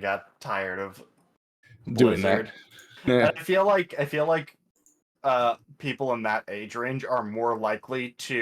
got tired of doing Blizzard. that. Yeah. And I feel like people in that age range are more likely to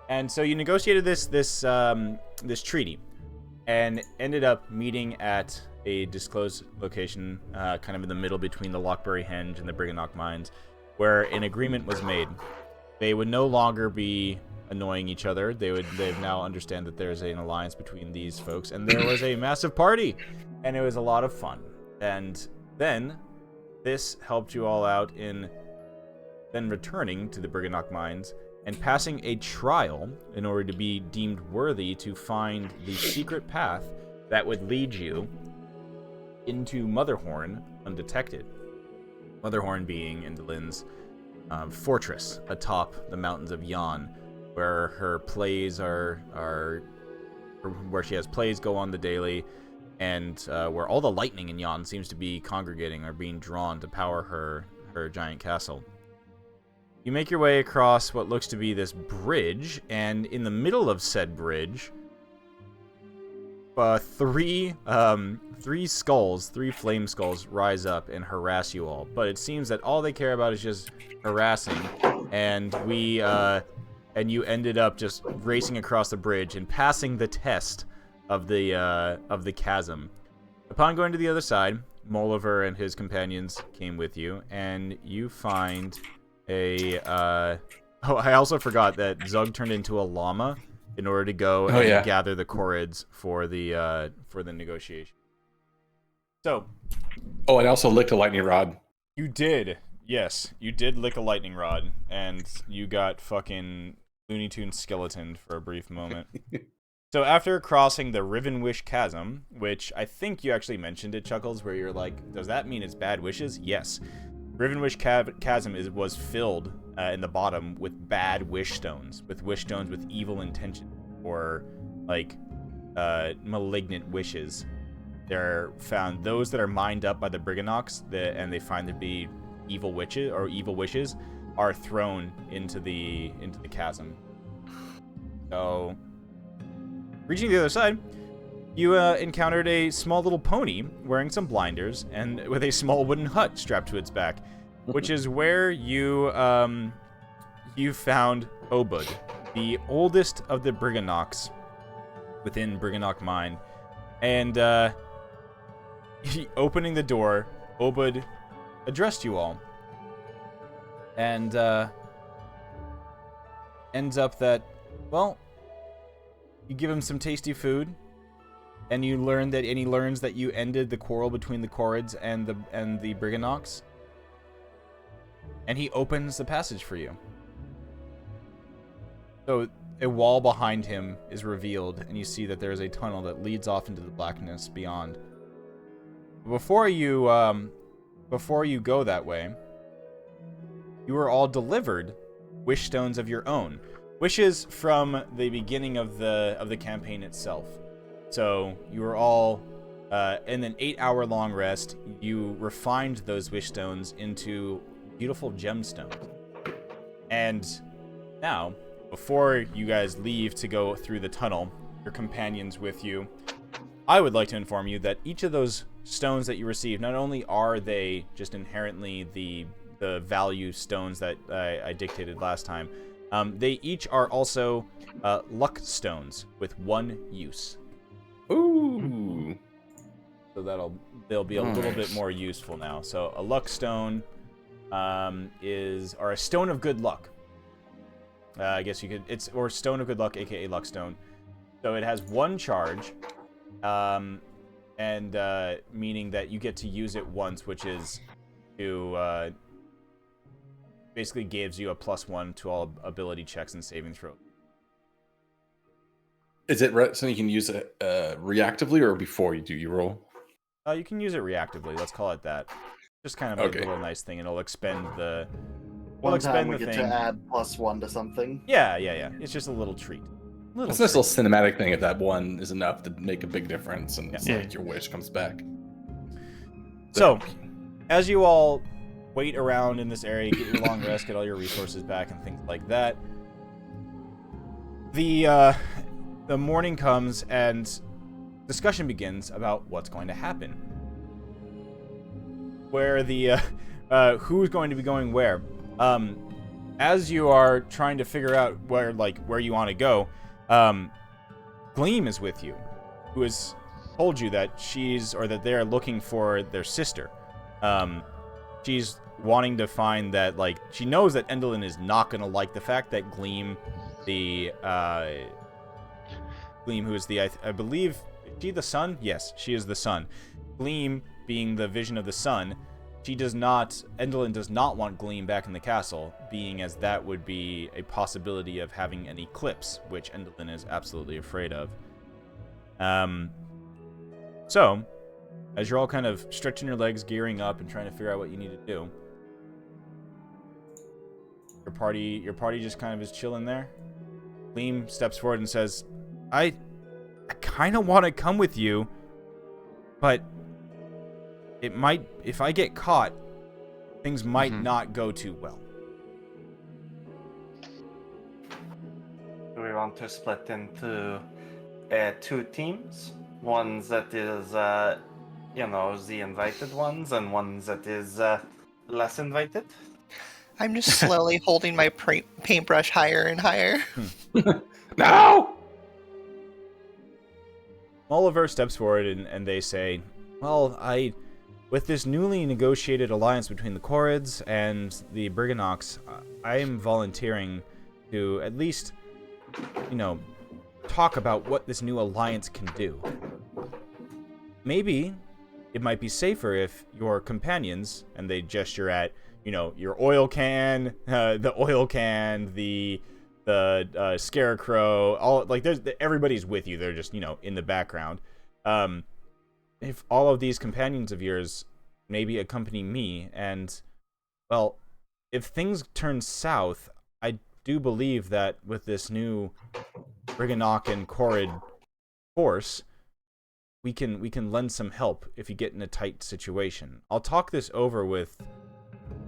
And so you negotiated this treaty, and ended up meeting at a disclosed location, kind of in the middle between the Lockbury Henge and the Briganock Mines, where an agreement was made. They would no longer be annoying each other. They've now understand that there's an alliance between these folks, and there was a massive party, and it was a lot of fun. And then this helped you all out in then returning to the Briganock Mines and passing a trial in order to be deemed worthy to find the secret path that would lead you into Motherhorn undetected. Motherhorn being Indolyn's fortress atop the mountains of Yon, where her plays where she has plays go on the daily, and where all the lightning in Yon seems to be congregating or being drawn to power her giant castle. You make your way across what looks to be this bridge, and in the middle of said bridge, three flame skulls rise up and harass you all. But it seems that all they care about is just harassing, and you ended up just racing across the bridge and passing the test of the chasm. Upon going to the other side, Moliver and his companions came with you, and you find I also forgot that Zug turned into a llama in order to go and gather the Chorids for the negotiation. So, and also licked a lightning rod. You did, yes, you did lick a lightning rod, and you got fucking Looney Tunes skeleton for a brief moment. So after crossing the Rivenwish Chasm, which I think you actually mentioned it, Chuckles, where you're like, does that mean it's bad wishes? Yes. Rivenwish Chasm was filled in the bottom with bad wish stones with evil intention, or like malignant wishes. They're found, those that are mined up by the Briganocks, and they find to be evil witches or evil wishes, are thrown into the chasm. So, reaching the other side, you encountered a small little pony wearing some blinders and with a small wooden hut strapped to its back, which is where you found Obud, the oldest of the Briganocks within Briganock Mine. And opening the door, Obud addressed you all. And ends up that, well, you give him some tasty food, and he learns that you ended the quarrel between the Chorids and the Briganocks. And he opens the passage for you. So a wall behind him is revealed, and you see that there is a tunnel that leads off into the blackness beyond. Before you go that way, you are all delivered wish stones of your own, wishes from the beginning of the campaign itself. So you were all in an 8-hour-long rest. You refined those wish stones into beautiful gemstones. And now, before you guys leave to go through the tunnel, your companions with you, I would like to inform you that each of those stones that you receive, not only are they just inherently the value stones that I dictated last time, they each are also luck stones with 1 use. Ooh. So they'll be a little bit more useful now. So a luck stone or a stone of good luck. I guess you could, or stone of good luck, aka luck stone. So it has 1 charge, and meaning that you get to use it once, which is to basically gives you a +1 to all ability checks and saving throws. Is it something you can use it reactively or before you do your roll? You can use it reactively. Let's call it that. Just kind of a little nice thing, and it'll expend the. One time we get to add +1 to something. Yeah. It's just a little treat. It's a nice little cinematic thing if that 1 is enough to make a big difference, and it's like your wish comes back. So, as you all wait around in this area, get your long rest, get all your resources back, and things like that, the morning comes and discussion begins about what's going to happen. Where who's going to be going where. As you are trying to figure out where you want to go, Gleam is with you, who has told you that that they're looking for their sister. She's wanting to find that, she knows that Endelyn is not going to like the fact that Gleam, Gleam, who is I believe, is she the sun? Yes, she is the sun. Gleam being the vision of the sun, Endelyn does not want Gleam back in the castle, being as that would be a possibility of having an eclipse, which Endelyn is absolutely afraid of. So, as you're all kind of stretching your legs, gearing up, and trying to figure out what you need to do, your party just kind of is chilling there. Gleam steps forward and says, I kind of want to come with you, but it might, if I get caught, things might not go too well. Do we want to split into 2 teams? Ones that is, the invited ones, and ones that is less invited? I'm just slowly holding my paintbrush higher and higher. No! Oliver steps forward and they say, well, with this newly negotiated alliance between the Chorids and the Briganox, I am volunteering to at least, talk about what this new alliance can do. Maybe it might be safer if your companions, and they gesture at, your oil can, the scarecrow, all everybody's with you. They're just, in the background. If all of these companions of yours maybe accompany me, and, well, if things turn south, I do believe that with this new Briganock and Chorid force, we can lend some help if you get in a tight situation. I'll talk this over with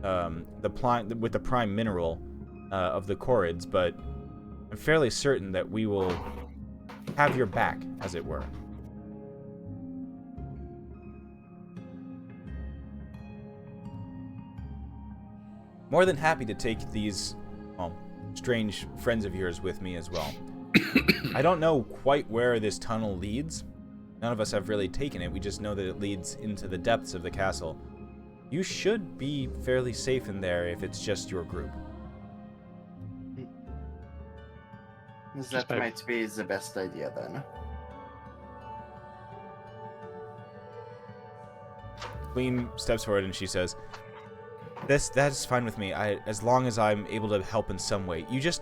the prime mineral of the Chorids, but I'm fairly certain that we will have your back, as it were. More than happy to take these strange friends of yours with me as well. I don't know quite where this tunnel leads. None of us have really taken it. We just know that it leads into the depths of the castle. You should be fairly safe in there if it's just your group. That might be the best idea then. Queen steps forward and she says, That's fine with me. As long as I'm able to help in some way. You just,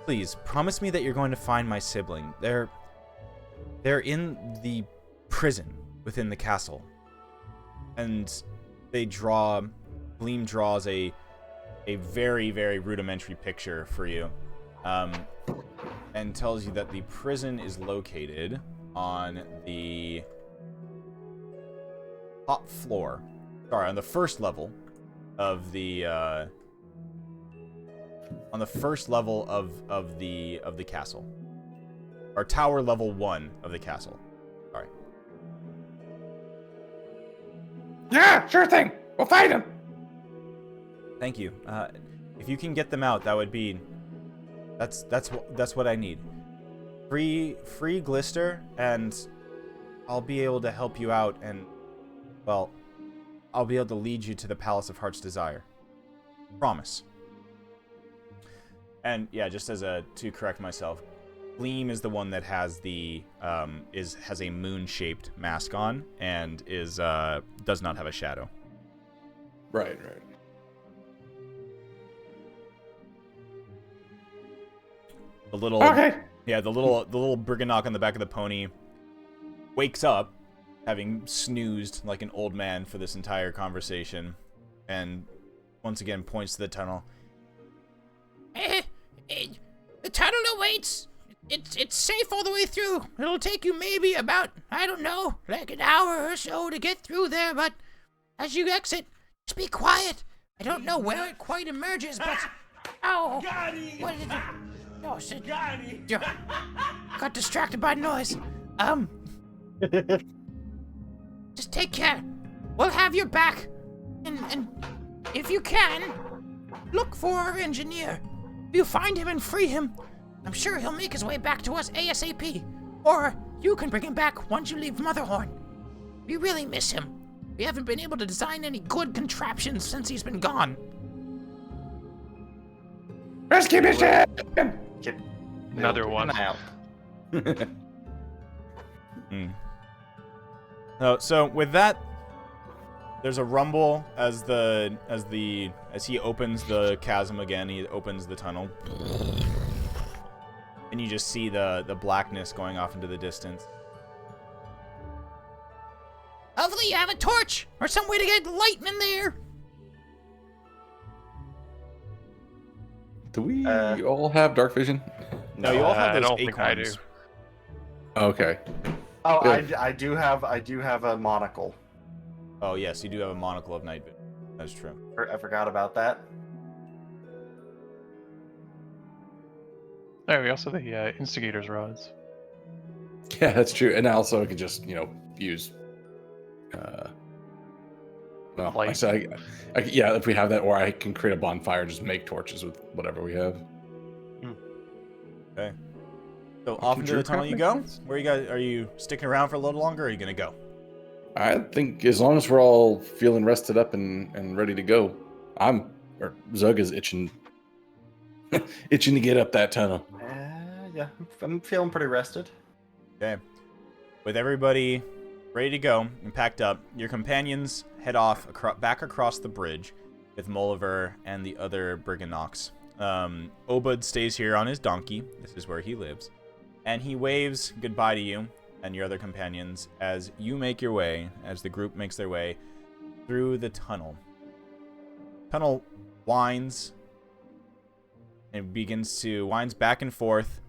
please, promise me that you're going to find my sibling. They're in the prison within the castle. And Gleam draws a very, very rudimentary picture for you. and tells you that the prison is located on the top floor. Sorry, on the first level of the of the castle, or tower level 1 of the castle. Sorry. Yeah, sure thing. We'll fight him. Thank you. If you can get them out, that would be. That's what I need. Free Glister, and I'll be able to help you out, and well, I'll be able to lead you to the Palace of Heart's Desire. Promise. And yeah, just to correct myself, Gleam is the one that has has a moon-shaped mask on and does not have a shadow. Right. The little the little Briganock on the back of the pony wakes up, having snoozed like an old man for this entire conversation, and once again points to the tunnel. The tunnel awaits. It's safe all the way through. It'll take you maybe about, I don't know, like an hour or so to get through there, but as you exit, just be quiet. I don't know where it quite emerges, but... Ow! What did it... Oh, shit. Got distracted by noise. Just take care. We'll have your back. And if you can, look for our engineer. If you find him and free him, I'm sure he'll make his way back to us ASAP. Or you can bring him back once you leave Motherhorn. We really miss him. We haven't been able to design any good contraptions since he's been gone. Rescue mission! Another one. So with that, there's a rumble as he opens the chasm again. He opens the tunnel, and you just see the blackness going off into the distance. Hopefully you have a torch or some way to get light in there. Do we all have dark vision? No, you all have I those don't think I do. acorns. Okay. Oh, Yeah. I do have a monocle. Oh yes, you do have a monocle of night vision. That's true. I forgot about that. Oh, we also have the instigator's rods. Yeah, that's true. And also I can just, use well, Light. yeah, if we have that, or I can create a bonfire and just make torches with whatever we have. Okay. So off into the tunnel you go. Where you guys are you sticking around for a little longer, or are you gonna go? I think as long as we're all feeling rested up and ready to go, Zug is itching to get up that tunnel. Yeah, I'm feeling pretty rested. Okay. With everybody ready to go and packed up, your companions head off back across the bridge with Molliver and the other Briganocks. Obud stays here on his donkey. This is where he lives. And he waves goodbye to you and your other companions as you make your way, as the group makes their way through the tunnel. Tunnel winds and winds back and forth,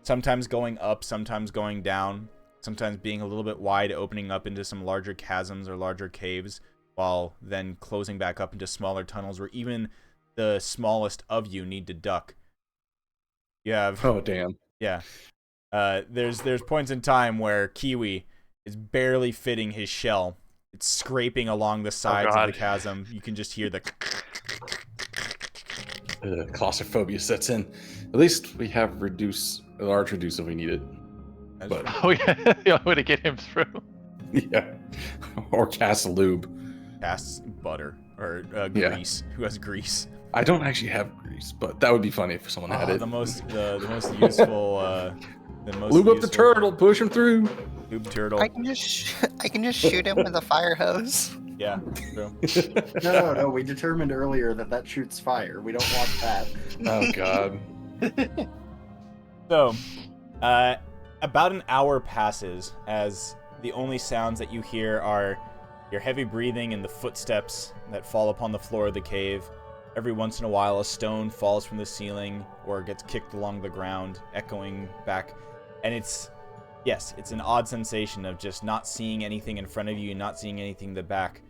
sometimes going up, sometimes going down, sometimes being a little bit wide, opening up into some larger chasms or larger caves, while then closing back up into smaller tunnels where even the smallest of you need to duck. You have... Oh, damn. Yeah. There's points in time where Kiwi is barely fitting his shell. It's scraping along the sides of the chasm. You can just hear the... Claustrophobia sets in. At least we have large reduce if we need it. But Oh yeah, the only way to get him through. yeah, or cast lube. Casts butter or Yeah. grease. Who has grease? I don't actually have grease, but that would be funny if someone had it. The most useful. Lube up the turtle, push him through. Lube turtle. I can just shoot him with a fire hose. Yeah, true. No, we determined earlier that shoots fire. We don't want that. Oh god. So, about an hour passes as the only sounds that you hear are your heavy breathing and the footsteps that fall upon the floor of the cave, Every once in a while, a stone falls from the ceiling or gets kicked along the ground, echoing back. And it's an odd sensation of just not seeing anything in front of you and not seeing anything in the back.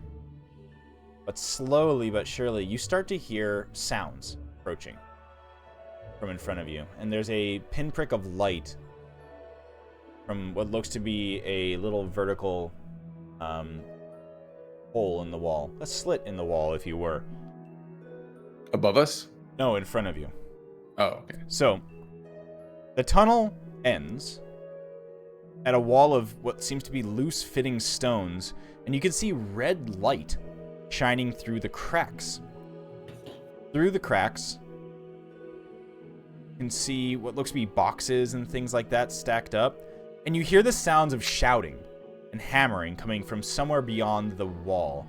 But slowly but surely, you start to hear sounds approaching from in front of you. And there's a pinprick of light from what looks to be a little vertical hole in the wall. A slit in the wall, if you were. Above us? No, in front of you. Oh, okay. So, the tunnel ends at a wall of what seems to be loose-fitting stones, and you can see red light shining through the cracks. Through the cracks, you can see what looks to be boxes and things like that stacked up, and you hear the sounds of shouting and hammering coming from somewhere beyond the wall,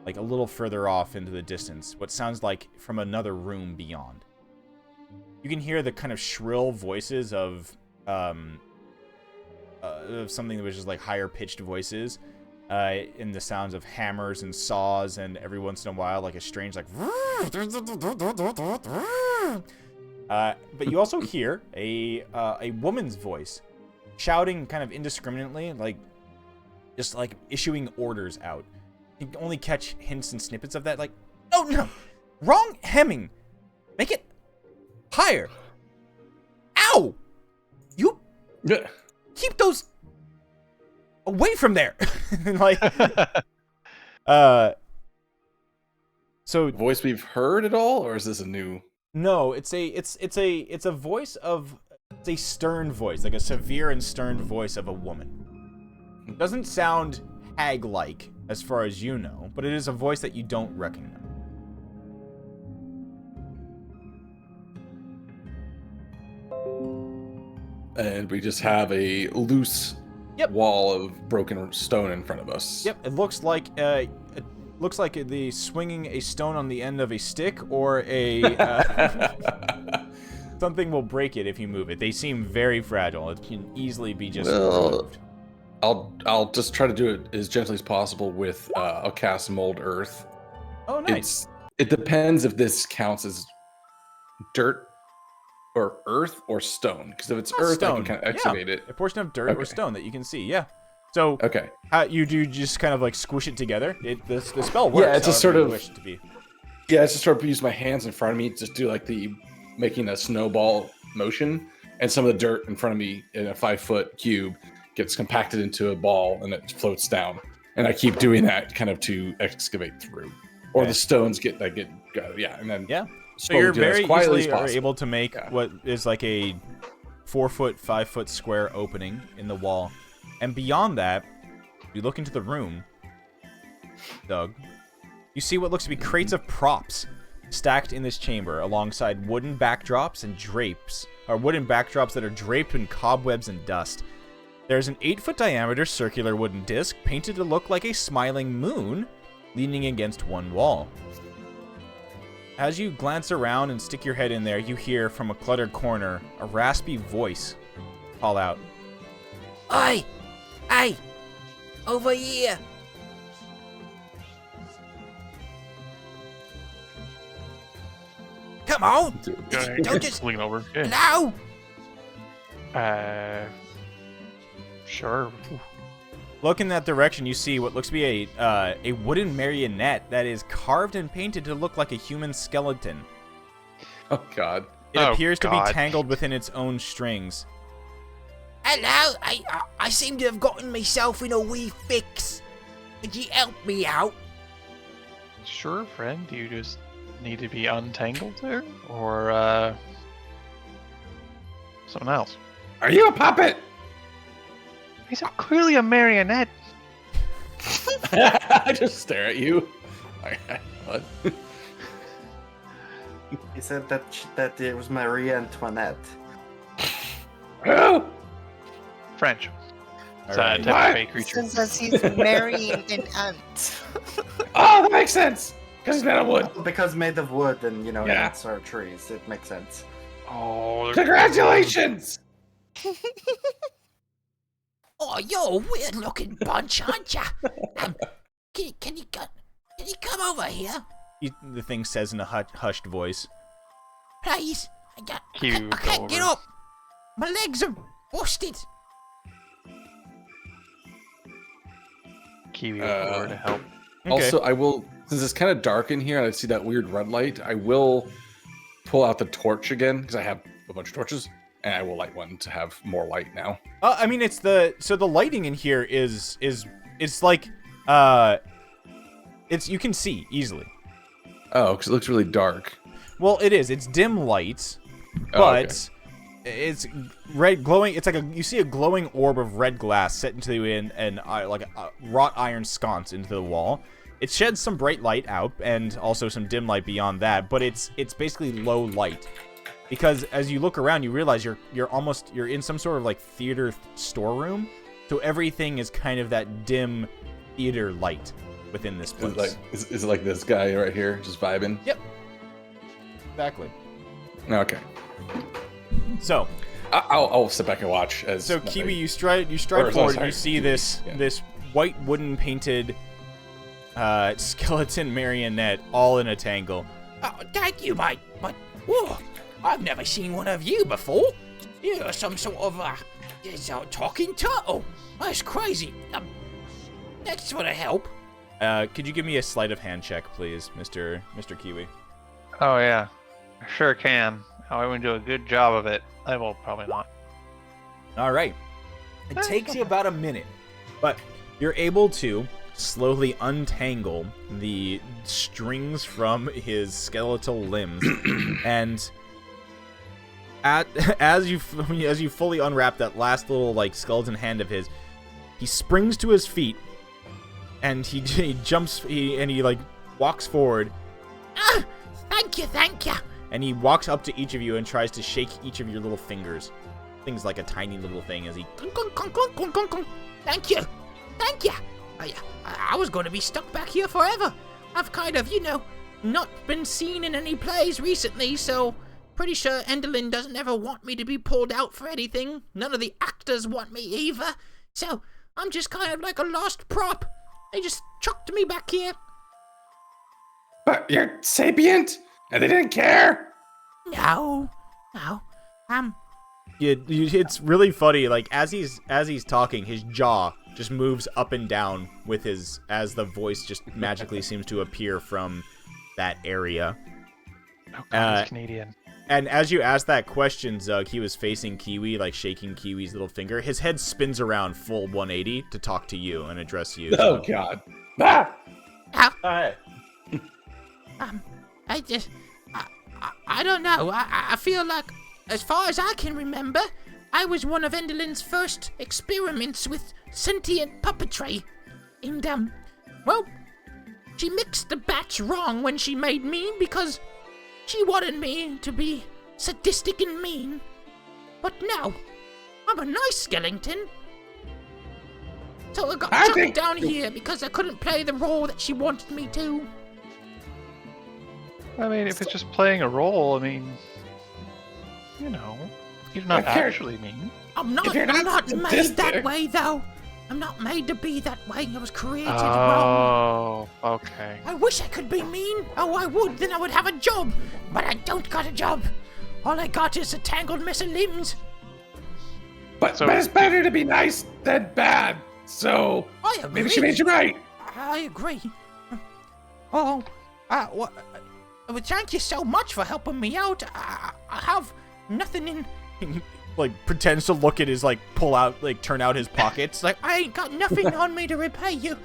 like a little further off into the distance, what sounds like from another room beyond. You can hear the kind of shrill voices of something that was just like higher pitched voices, in the sounds of hammers and saws, and every once in a while like a strange like but you also hear a woman's voice shouting kind of indiscriminately, like just like issuing orders out. You can only catch hints and snippets of that, like, no, wrong hemming, make it higher. Ow! You keep those away from there. Like, so Voice we've heard at all, or is this a new? no, it's a voice of, it's a stern voice, like a severe and stern voice of a woman. It doesn't sound hag-like as far as you know, but it is a voice that you don't recognize. And we just have a loose wall of broken stone in front of us. Yep, it looks like the swinging a stone on the end of a stick, or a something will break it if you move it. They seem very fragile. It can easily be just removed. I'll just try to do it as gently as possible with I'll cast Mold Earth. Oh, nice. It depends if this counts as dirt or earth or stone. Because if it's earth, stone. I can kind of excavate it. A portion of dirt or stone that you can see. Yeah. So Okay. You do just kind of like squish it together. The spell works. Yeah, it's just sort however of. you wish it to be. Yeah, it's just sort of use my hands in front of me, just do like the making a snowball motion, and some of the dirt in front of me in a 5-foot cube gets compacted into a ball and it floats down. And I keep doing that kind of to excavate through. Or Okay. the stones get and then So you're do it as very quietly easily as are possible. able to make what is like a 4-foot, 5-foot square opening in the wall. And beyond that, you look into the room, Doug, you see what looks to be crates of props stacked in this chamber alongside wooden backdrops and drapes, or wooden backdrops that are draped in cobwebs and dust. There's an 8-foot diameter circular wooden disc painted to look like a smiling moon leaning against one wall. As you glance around and stick your head in there, you hear from a cluttered corner a raspy voice call out, Oi! Hey! Over here! Come on! Don't just... Lean over. Okay. Hello! Sure. Look in that direction, you see what looks to be a wooden marionette that is carved and painted to look like a human skeleton. Oh God. It Oh, appears to be God. tangled within its own strings. Hello! I seem to have gotten myself in a wee fix. Could you help me out? Sure, friend. Do you just need to be untangled there? Or, something else? Are you a puppet? He's clearly a marionette. I just stare at you. What? He said that it was Marie Antoinette. Oh! French. It's Alright. a type of fey creature. Since as he's marrying an ant. Oh, that makes sense. Because it's not a wood. Because made of wood and, Yeah. ants are trees. It makes sense. Oh, Congratulations! Oh, you're a weird-looking bunch, aren't ya? Can you come over here? the thing says in a hushed voice. Please, Kiwi I can't get over. up. My legs are busted. Kiwi over to help. Okay. Also, I will, since it's kind of dark in here and I see that weird red light, I will pull out the torch again because I have a bunch of torches, and I will light one to have more light now. I mean, it's the lighting in here is like it's you can see easily. Oh, because it looks really dark. Well, it is. It's dim light, Oh, but it's red glowing. It's like you see a glowing orb of red glass set into like a wrought iron sconce into the wall. It sheds some bright light out and also some dim light beyond that, but it's basically low light. Because as you look around, you realize you're in some sort of like theater storeroom, so everything is kind of that dim theater light within this place. Is it like this guy right here, just vibing? Yep. Exactly. Okay. So, I'll sit back and watch as. so Kiwi, you stride sorry, forward. sorry. You see this white wooden painted skeleton marionette all in a tangle. Oh, thank you, mate. But, whoa, I've never seen one of you before. You're some sort of, talking turtle. That's crazy. That's what I help. Could you give me a sleight of hand check, please, Mr. Kiwi? Oh yeah, I sure can. I wouldn't do a good job of it. I will probably not. All right. It takes you about a minute, but you're able to slowly untangle the strings from his skeletal limbs, and as you fully unwrap that last little like skeleton hand of his, he springs to his feet, and he jumps and he like walks forward. Ah, thank you. And he walks up to each of you and tries to shake each of your little fingers. Things like a tiny little thing as he... Thank you. I was going to be stuck back here forever. I've kind of, not been seen in any plays recently, so pretty sure Enderlin doesn't ever want me to be pulled out for anything. None of the actors want me either. So I'm just kind of like a lost prop. They just chucked me back here. But you're sapient, and they didn't care. No. It's really funny. Like as he's talking, his jaw just moves up and down with as the voice just magically seems to appear from that area. Oh God, he's Canadian. And as you asked that question, Zug, he was facing Kiwi, like shaking Kiwi's little finger. His head spins around full 180 to talk to you and address you. Oh God. Ah! Hi. I don't know. I feel like, as far as I can remember, I was one of Enderlin's first experiments with sentient puppetry. And, well, she mixed the batch wrong when she made me because she wanted me to be sadistic and mean. But now, I'm a nice skeleton. So I got chucked down here because I couldn't play the role that she wanted me to. I mean, if it's just playing a role, I mean, you're not actually mean. I'm not made that way, though. I'm not made to be that way. I was created Oh, wrong. okay. I wish I could be mean. Oh, I would. Then I would have a job. But I don't got a job. All I got is a tangled mess of limbs. But it's better to be nice than bad. So I agree. maybe she made you right. I agree. Oh, well, thank you so much for helping me out. I have nothing in... Like pretends to look at his turn out his pockets. Like, I ain't got nothing on me to repay you.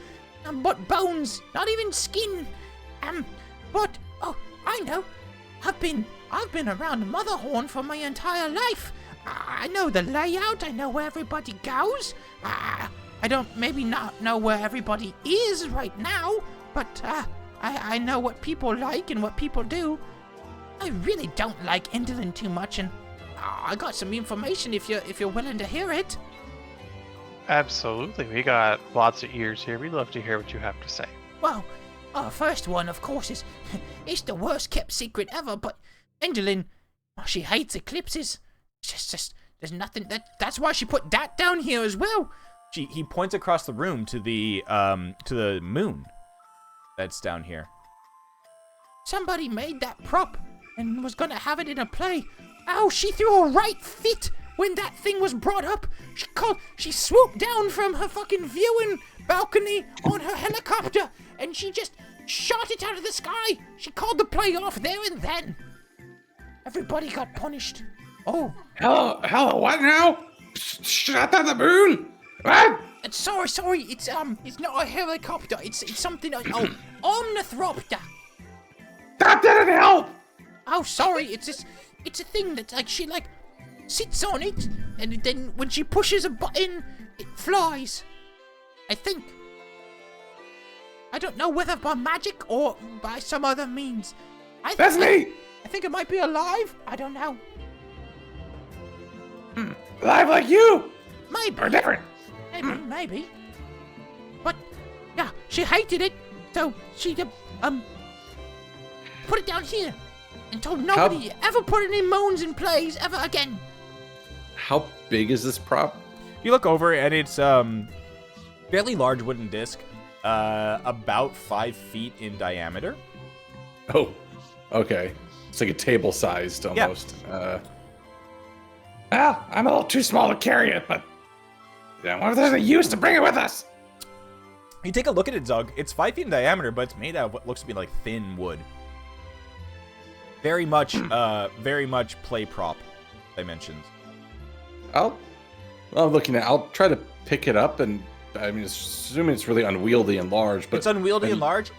But bones, not even skin. But I know. I've been around Motherhorn for my entire life. I know the layout. I know where everybody goes. I don't maybe not know where everybody is right now, but I know what people like and what people do. I really don't like Enderlin too much, and I got some information if you're willing to hear it. Absolutely. We got lots of ears here. We'd love to hear what you have to say. Well, first one, of course, is it's the worst kept secret ever, but Enderlin, she hates eclipses. It's just there's nothing that's why she put that down here as well. He points across the room to the moon that's down here. somebody made that prop and was gonna have it in a play. Oh, she threw a right fit when that thing was brought up. She swooped down from her fucking viewing balcony on her helicopter, and she just shot it out of the sky. She called the play off there and then. Everybody got punished. Oh. Hello, what now? Shot down the moon? What? Sorry, it's not a helicopter. It's something like, Omnithropter. That didn't help! Oh, sorry, it's a thing that, like, she, like, sits on it, and then when she pushes a button, it flies. I think. I don't know whether by magic or by some other means. That's me! I think it might be alive. I don't know. Alive like you! Maybe. Or different? Maybe. But, yeah, she hated it, so she, put it down here and told nobody ever put it in moons and plays ever again. How big is this prop? You look over and it's fairly large wooden disc, about 5 feet in diameter. Oh, okay. It's like a table sized almost. Yeah. Well, I'm a little too small to carry it, but what if there's a use to bring it with us? You take a look at it, Zug. It's 5 feet in diameter, but it's made out of what looks to be like thin wood. Very much play prop dimensions. I'm looking at. I'll try to pick it up, and I mean, assuming it's really unwieldy and large, but it's unwieldy and large.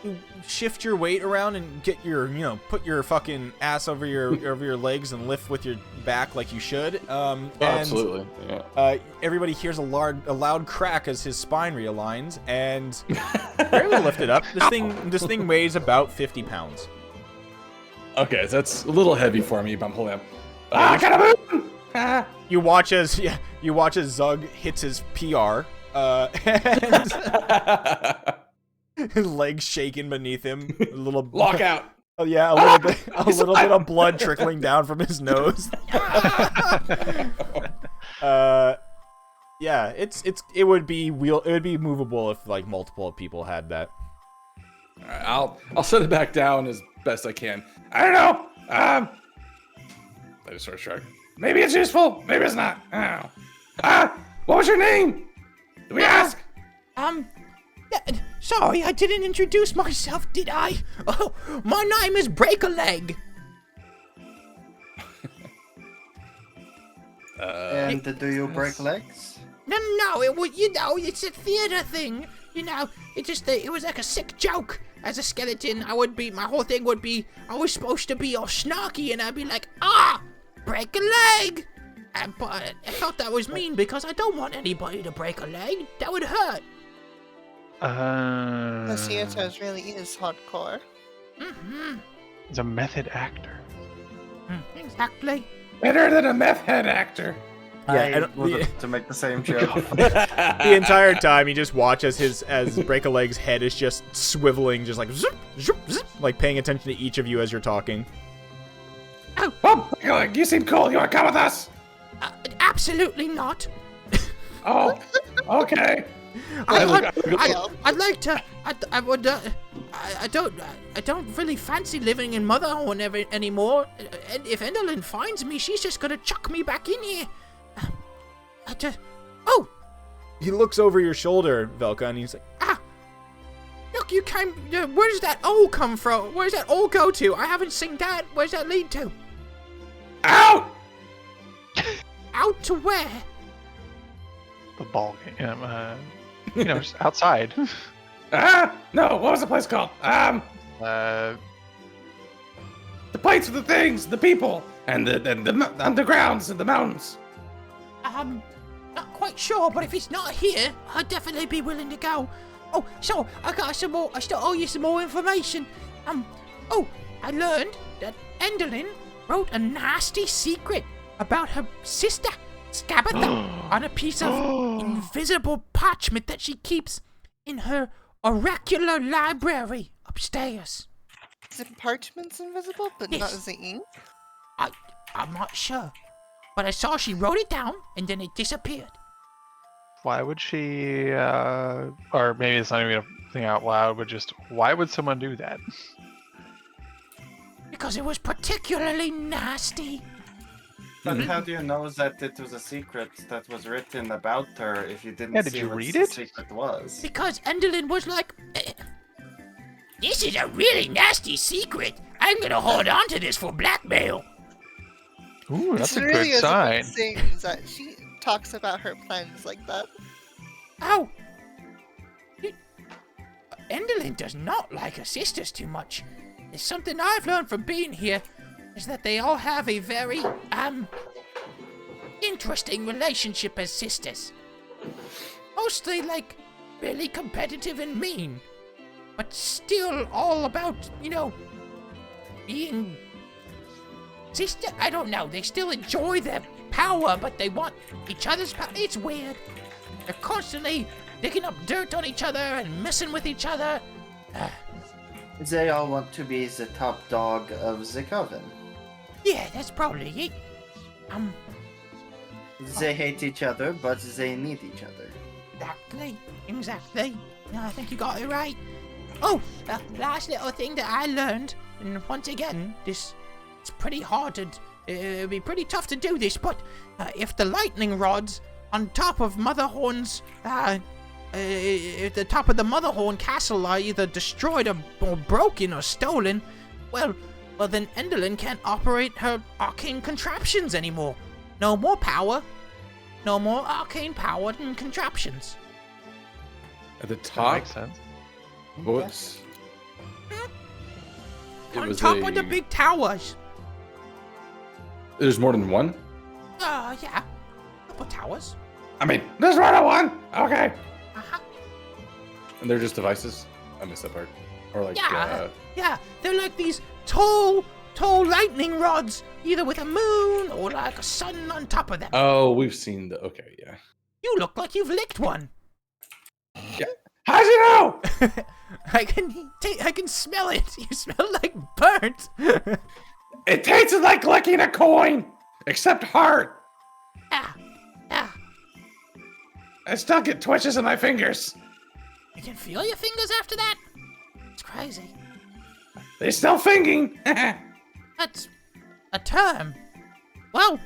You shift your weight around and get your, put your fucking ass over your legs and lift with your back like you should. Absolutely. Yeah. Everybody hears a loud crack as his spine realigns, and you're able to lift it up. This thing weighs about 50 pounds. Okay, so that's a little heavy for me, but I'm holding up. I gotta move! You watch as Zug hits his PR, and his legs shaking beneath him. A little Lockout. Oh yeah, a little bit of blood trickling down from his nose. Yeah, it would be movable if like multiple people had that. All right, I'll set it back down as best I can. I don't know. I just sort of shrug. Maybe it's useful. Maybe it's not. I don't know. What was your name? Did we ask? Sorry, I didn't introduce myself, did I? Oh, my name is Break a Leg. And do you break legs? No, it's a theater thing. It was like a sick joke. As a skeleton, my whole thing would be, I was supposed to be all snarky, and I'd be like, break a leg. But I felt that was mean because I don't want anybody to break a leg. That would hurt. The theaters really is hardcore. Mm-hmm. He's a method actor. Exactly. Better than a meth head actor. Yeah, I wanted to make the same joke. The entire time you just watch as Break a Leg's head is just swiveling, just like zip, zip, zip, like paying attention to each of you as you're talking. Oh, Break a Leg, you seem cool. You want to come with us? Absolutely not. Oh, okay. I'd like to. I don't really fancy living in Motherhorn anymore. And if Enderlin finds me, she's just gonna chuck me back in here. He looks over your shoulder, Velka, and he's like, Look, you came. Where does that all come from? Where does that all go to? I haven't seen that. Where's that lead to? Out! Out to where? The ball game. Just outside. No, what was the place called? The place with the things, the people, and the undergrounds and the mountains. Not quite sure, but if it's not here, I'd definitely be willing to go. Oh, so I got some more. I still owe you some more information. I learned that Enderlin wrote a nasty secret about her sister, Scabatha, on a piece of invisible parchment that she keeps in her oracular library upstairs. Is it parchment's invisible, but Yes. not as the ink? I'm not sure, but I saw she wrote it down and then it disappeared. Why would she, or maybe it's not even a thing out loud, but just, why would someone do that? Because it was particularly nasty. But how do you know that it was a secret that was written about her if you didn't Yeah, did see you what read the it? secret was? Because Endelin was like, this is a really nasty secret. I'm gonna hold on to this for blackmail. Ooh, that's It a really good is sign. things that she talks about her plans like that. Oh. Endelin does not like her sisters too much. It's something I've learned from being here, is that they all have a very, interesting relationship as sisters. Mostly, like, really competitive and mean. But still all about, being sister. I don't know. They still enjoy their power, but they want each other's power. It's weird. They're constantly digging up dirt on each other and messing with each other. They all want to be the top dog of the coven. Yeah, that's probably it. They hate each other, but they need each other. Exactly. No, I think you got it right. Oh, the last little thing that I learned, and once again, it's pretty hard to, it'd be pretty tough to do this, but if the lightning rods on top of Motherhorn's, at the top of the Motherhorn castle are either destroyed or broken or stolen, well, then Endelin can't operate her arcane contraptions anymore. No more power. No more arcane power and contraptions. At the That top, makes sense. what's it On was top of the big towers. There's more than one. Yeah. Couple towers. I mean, there's more than one. Okay. Uh-huh. And they're just devices. I missed that part. Or like, Yeah. They're like these tall lightning rods, either with a moon or like a sun on top of them. oh, we've seen the. Okay, yeah. You look like you've licked one. How'd you know? I can smell it. You smell like burnt. It tasted like licking a coin, except hard. Yeah. I still get twitches in my fingers. You can feel your fingers after that? It's crazy. They still finging. That's a term. Well,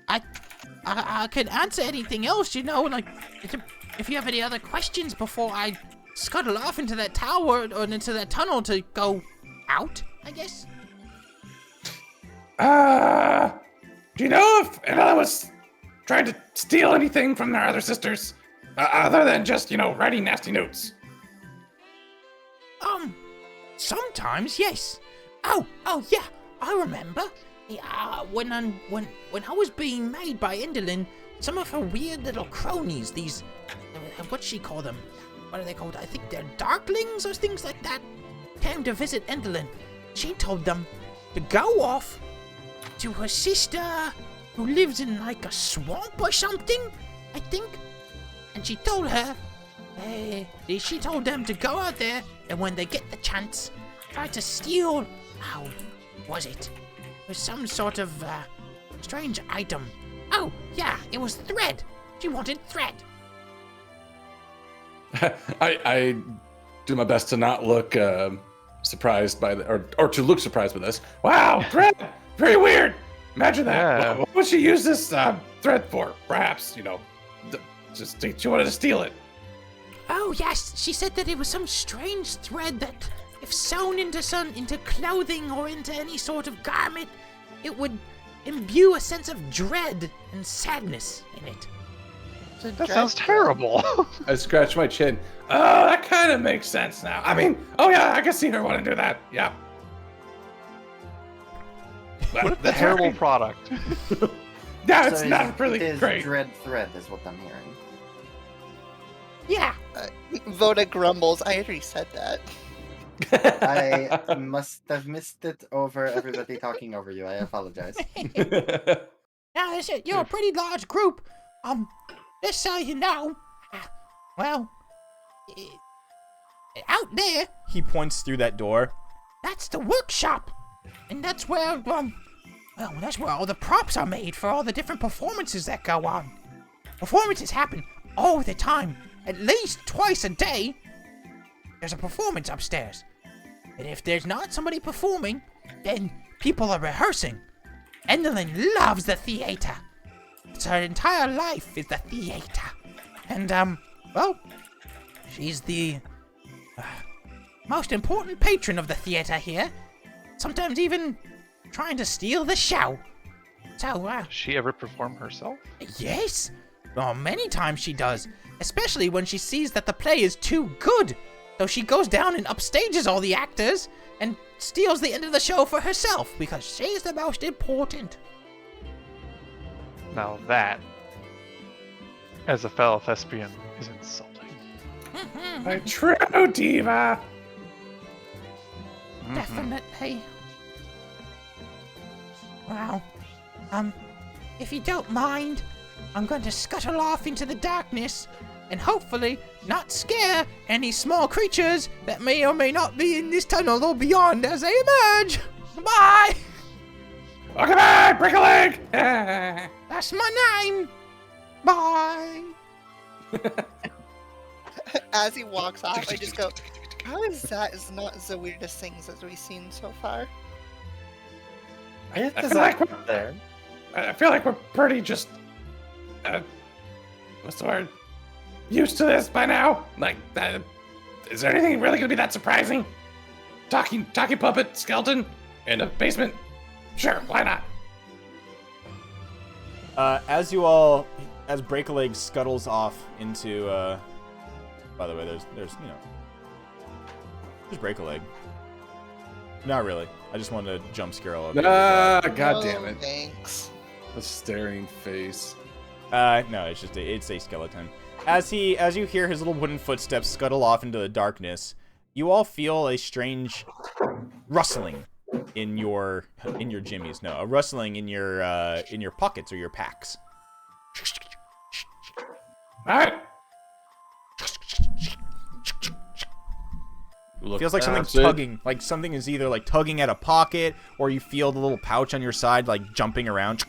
I can answer anything else, like if you have any other questions before I scuttle off into that tower or into that tunnel to go out, I guess. Do you know if Ella was trying to steal anything from their other sisters, other than just writing nasty notes? Sometimes, yes. Oh, yeah, I remember. Yeah, when I was being made by Endelin, some of her weird little cronies, these, what she call them? What are they called? I think they're darklings or things like that, came to visit Endelin. She told them to go off to her sister who lives in like a swamp or something, I think. And she told them to go out there and when they get the chance, try to steal, how was it? It was some sort of strange item. Oh, yeah, it was thread. She wanted thread. I do my best to not look surprised by or to look surprised by this. Wow, thread! Very weird. Imagine that. Yeah. What would she use this thread for? Perhaps, just she wanted to steal it. Oh, yes, she said that it was some strange thread that, if sewn into clothing or into any sort of garment, it would imbue a sense of dread and sadness in it. That sounds terrible. I scratch my chin. Oh, that kind of makes sense now. I mean, oh yeah, I can see her want to do that. Yeah. What a terrible product. Yeah, it's So not really it is great. dread thread is what I'm hearing. Yeah. Voda grumbles. I already said that. I must have missed it over everybody talking over you. I apologize. Now, listen, you're a pretty large group. Just so you know, well, out there, He points through that door. that's the workshop. And that's where, that's where all the props are made for all the different performances that go on. Performances happen all the time. At least twice a day, there's a performance upstairs. And if there's not somebody performing, then people are rehearsing. Endelyn loves the theater. It's her entire life is the theater. And, well, she's the most important patron of the theater here. Sometimes even trying to steal the show. So, Does she ever perform herself? yes. Oh, many times she does. Especially when she sees that the play is too good. So she goes down and upstages all the actors and steals the end of the show for herself because she's the most important. Now that, as a fellow thespian, is insulting. A true diva. Definitely. Well, if you don't mind, I'm going to scuttle off into the darkness and hopefully not scare any small creatures that may or may not be in this tunnel or beyond as they emerge. Bye! Welcome back, break a leg. That's my name. Bye! As he walks off, I just go, how is that is not the weirdest things that we've seen so far? It I is feel like up there. I feel like we're pretty just, what's the word? Used to this by now. Like, is there anything really gonna be that surprising? Talking puppet skeleton in a basement? Sure, why not? As Break a Leg scuttles off into, by the way, there's Break a Leg. Not really. I just wanted to jump scare all of you. God damn it. Thanks. The staring face. No, it's a skeleton. As you hear his little wooden footsteps scuttle off into the darkness, you all feel a strange rustling in your jimmies. No, a rustling in your pockets or your packs. All right. It feels like something's tugging. Like something is either like tugging at a pocket, or you feel the little pouch on your side like jumping around.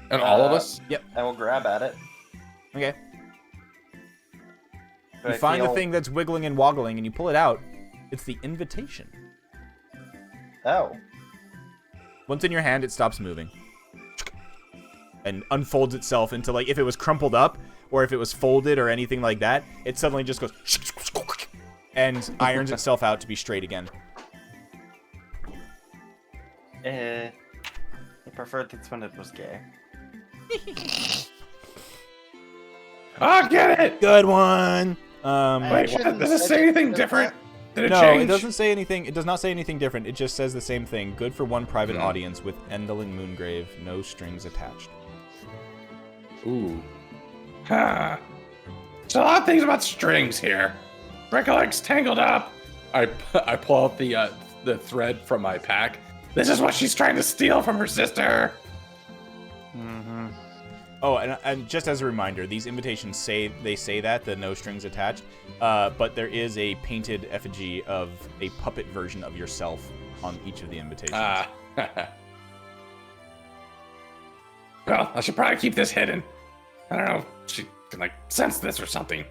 And all of us? Yep. I will grab at it. Okay. Do You I find the feel- thing that's wiggling and woggling, and you pull it out. It's the invitation. Oh. Once in your hand, it stops moving. And unfolds itself into, like, if it was crumpled up, or if it was folded or anything like that, it suddenly just goes... and irons itself out to be straight again. I preferred it when it was gay. Oh, get it! Good one! Wait, what? Does it say anything different? Did it No, change? it doesn't say anything. It does not say anything different. It just says the same thing. Good for one private audience with Endelyn Moongrave, no strings attached. Ooh. Huh. There's a lot of things about strings here. Break-a-leg's tangled up. I pull out the thread from my pack. This is what she's trying to steal from her sister. Mm-hmm. Oh, and just as a reminder, these invitations say that the no strings attached, but there is a painted effigy of a puppet version of yourself on each of the invitations. Well, I should probably keep this hidden. I don't know. She can like sense this or something.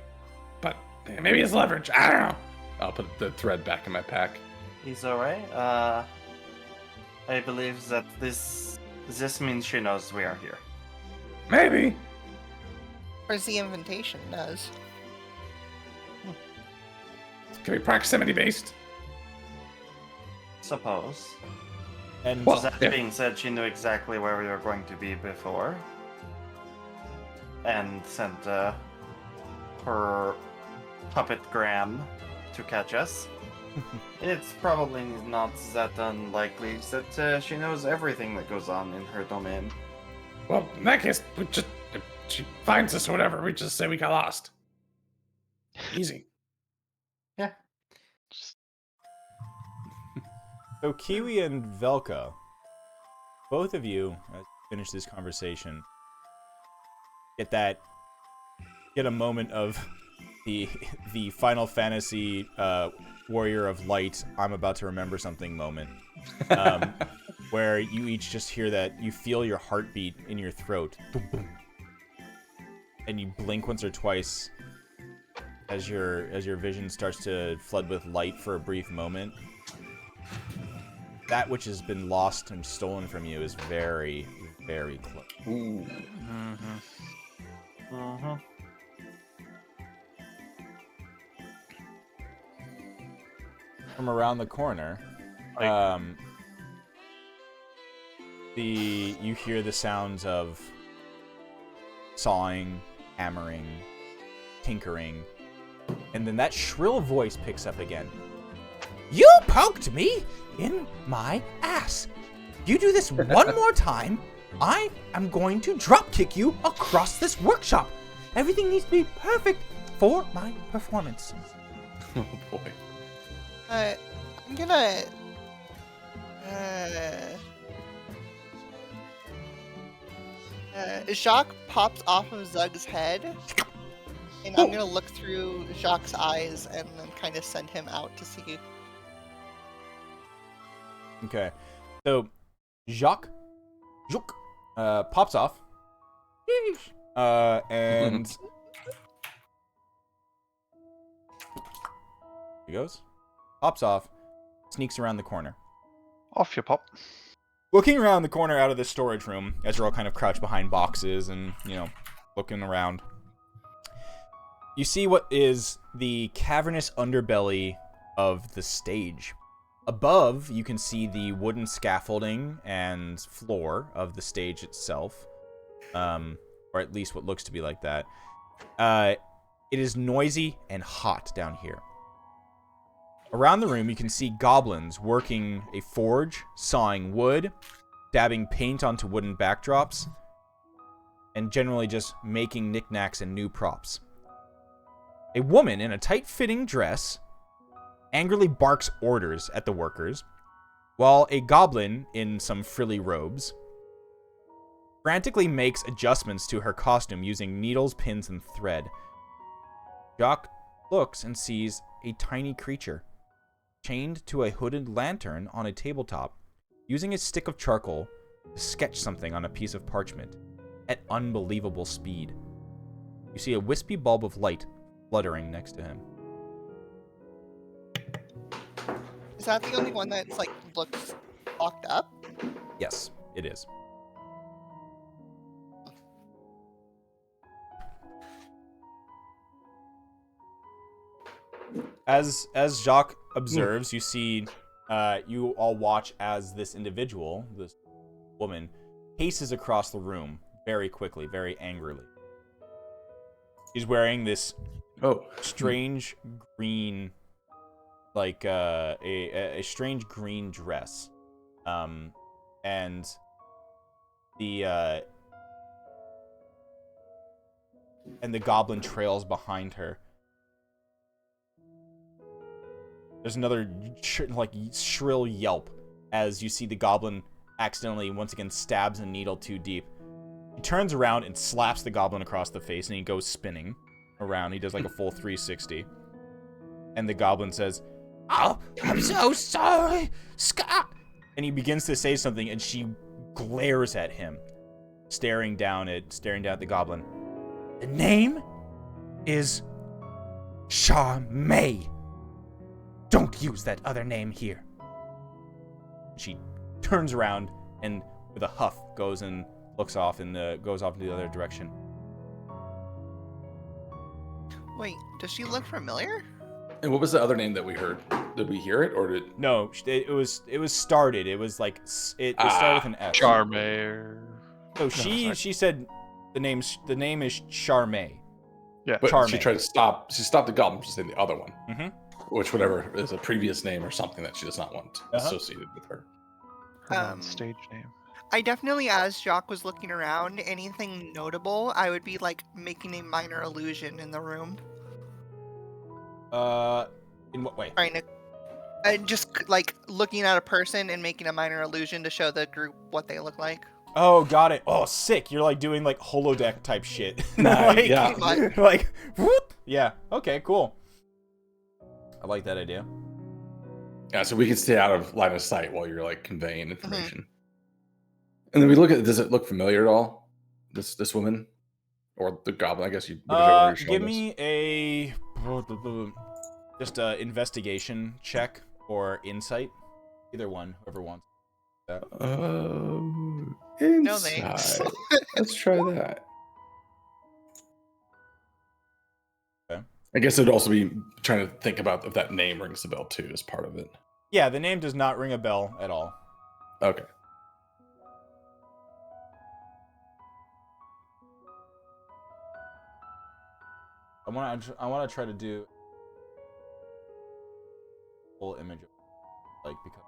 But maybe it's leverage. I don't know. I'll put the thread back in my pack. He's alright. I believe that this means she knows we are here. Maybe. Or the invitation does. Can be proximity based. Suppose. And Well, That yeah. being said, she knew exactly where we were going to be before. And sent her puppet Graham to catch us. It's probably not that unlikely that she knows everything that goes on in her domain. Well, in that case, if she finds us or whatever, we just say we got lost. Easy. so Kiwi and Velka, both of you, as you finish this conversation, get a moment of the Final Fantasy Warrior of Light, I'm about to remember something moment, where you each just hear that, you feel your heartbeat in your throat, and you blink once or twice as your vision starts to flood with light for a brief moment, that which has been lost and stolen from you is very, very close. Ooh. From around the corner, you hear the sounds of sawing, hammering, tinkering, and then that shrill voice picks up again. You poked me in my ass. You do this one more time, I am going to drop kick you across this workshop. Everything needs to be perfect for my performance. Oh boy. I'm gonna. Jacques pops off of Zug's head, and I'm gonna look through Jacques' eyes and then kind of send him out to see. Okay, so Jacques pops off, and he goes, pops off, sneaks around the corner. Off you pop. Looking around the corner out of the storage room, as you're all kind of crouched behind boxes and, looking around, you see what is the cavernous underbelly of the stage. Above, you can see the wooden scaffolding and floor of the stage itself, or at least what looks to be like that. It is noisy and hot down here. Around the room, you can see goblins working a forge, sawing wood, dabbing paint onto wooden backdrops, and generally just making knickknacks and new props. A woman in a tight-fitting dress angrily barks orders at the workers, while a goblin in some frilly robes frantically makes adjustments to her costume using needles, pins, and thread. Jacques looks and sees a tiny creature chained to a hooded lantern on a tabletop, using a stick of charcoal to sketch something on a piece of parchment at unbelievable speed. You see a wispy bulb of light fluttering next to him. Is that the only one that's looks locked up? Yes, it is. As Jacques observes, you see, you all watch as this individual, this woman, paces across the room very quickly, very angrily. She's wearing this strange green, a strange green dress, and the goblin trails behind her. There's another shrill yelp as you see the goblin accidentally once again stabs a needle too deep. He turns around and slaps the goblin across the face, and he goes spinning around. He does like a full 360. And the goblin says, "Oh, I'm so sorry, Scott." And he begins to say something, and she glares at him, staring down at the goblin. The name is Charmaine. Don't use that other name here. She turns around and with a huff goes and looks off and goes off in the other direction. Wait, does she look familiar? And what was the other name that we heard? Did we hear it, or did? No, it was started. It was like it started with an S. Charmaire. So she said the name is Charmaine. Yeah. But Charmaine. she tried to stop. She stopped the goblin from saying the other one, Mm-hmm. which whatever is a previous name or something that she does not want associated with her. Her stage name. I definitely, as Jacques was looking around, anything notable, I would be making a minor illusion in the room. In what way? Trying to, just looking at a person and making a minor illusion to show the group what they look like. Oh, got it. Oh, sick. You're doing holodeck type shit. Nice, yeah. Whoop. Yeah. Okay, cool. I like that idea. Yeah, so we can stay out of line of sight while you're conveying information. And then we look at. Does it look familiar at all? This woman, or the goblin? I guess you. Give me a just a investigation check or insight. Either one, whoever wants that. No thanks. Inside. Let's try that. Okay. I guess it'd also be trying to think about if that name rings a bell too as part of it. Yeah, the name does not ring a bell at all. Okay. I want to try to do full image of, like, because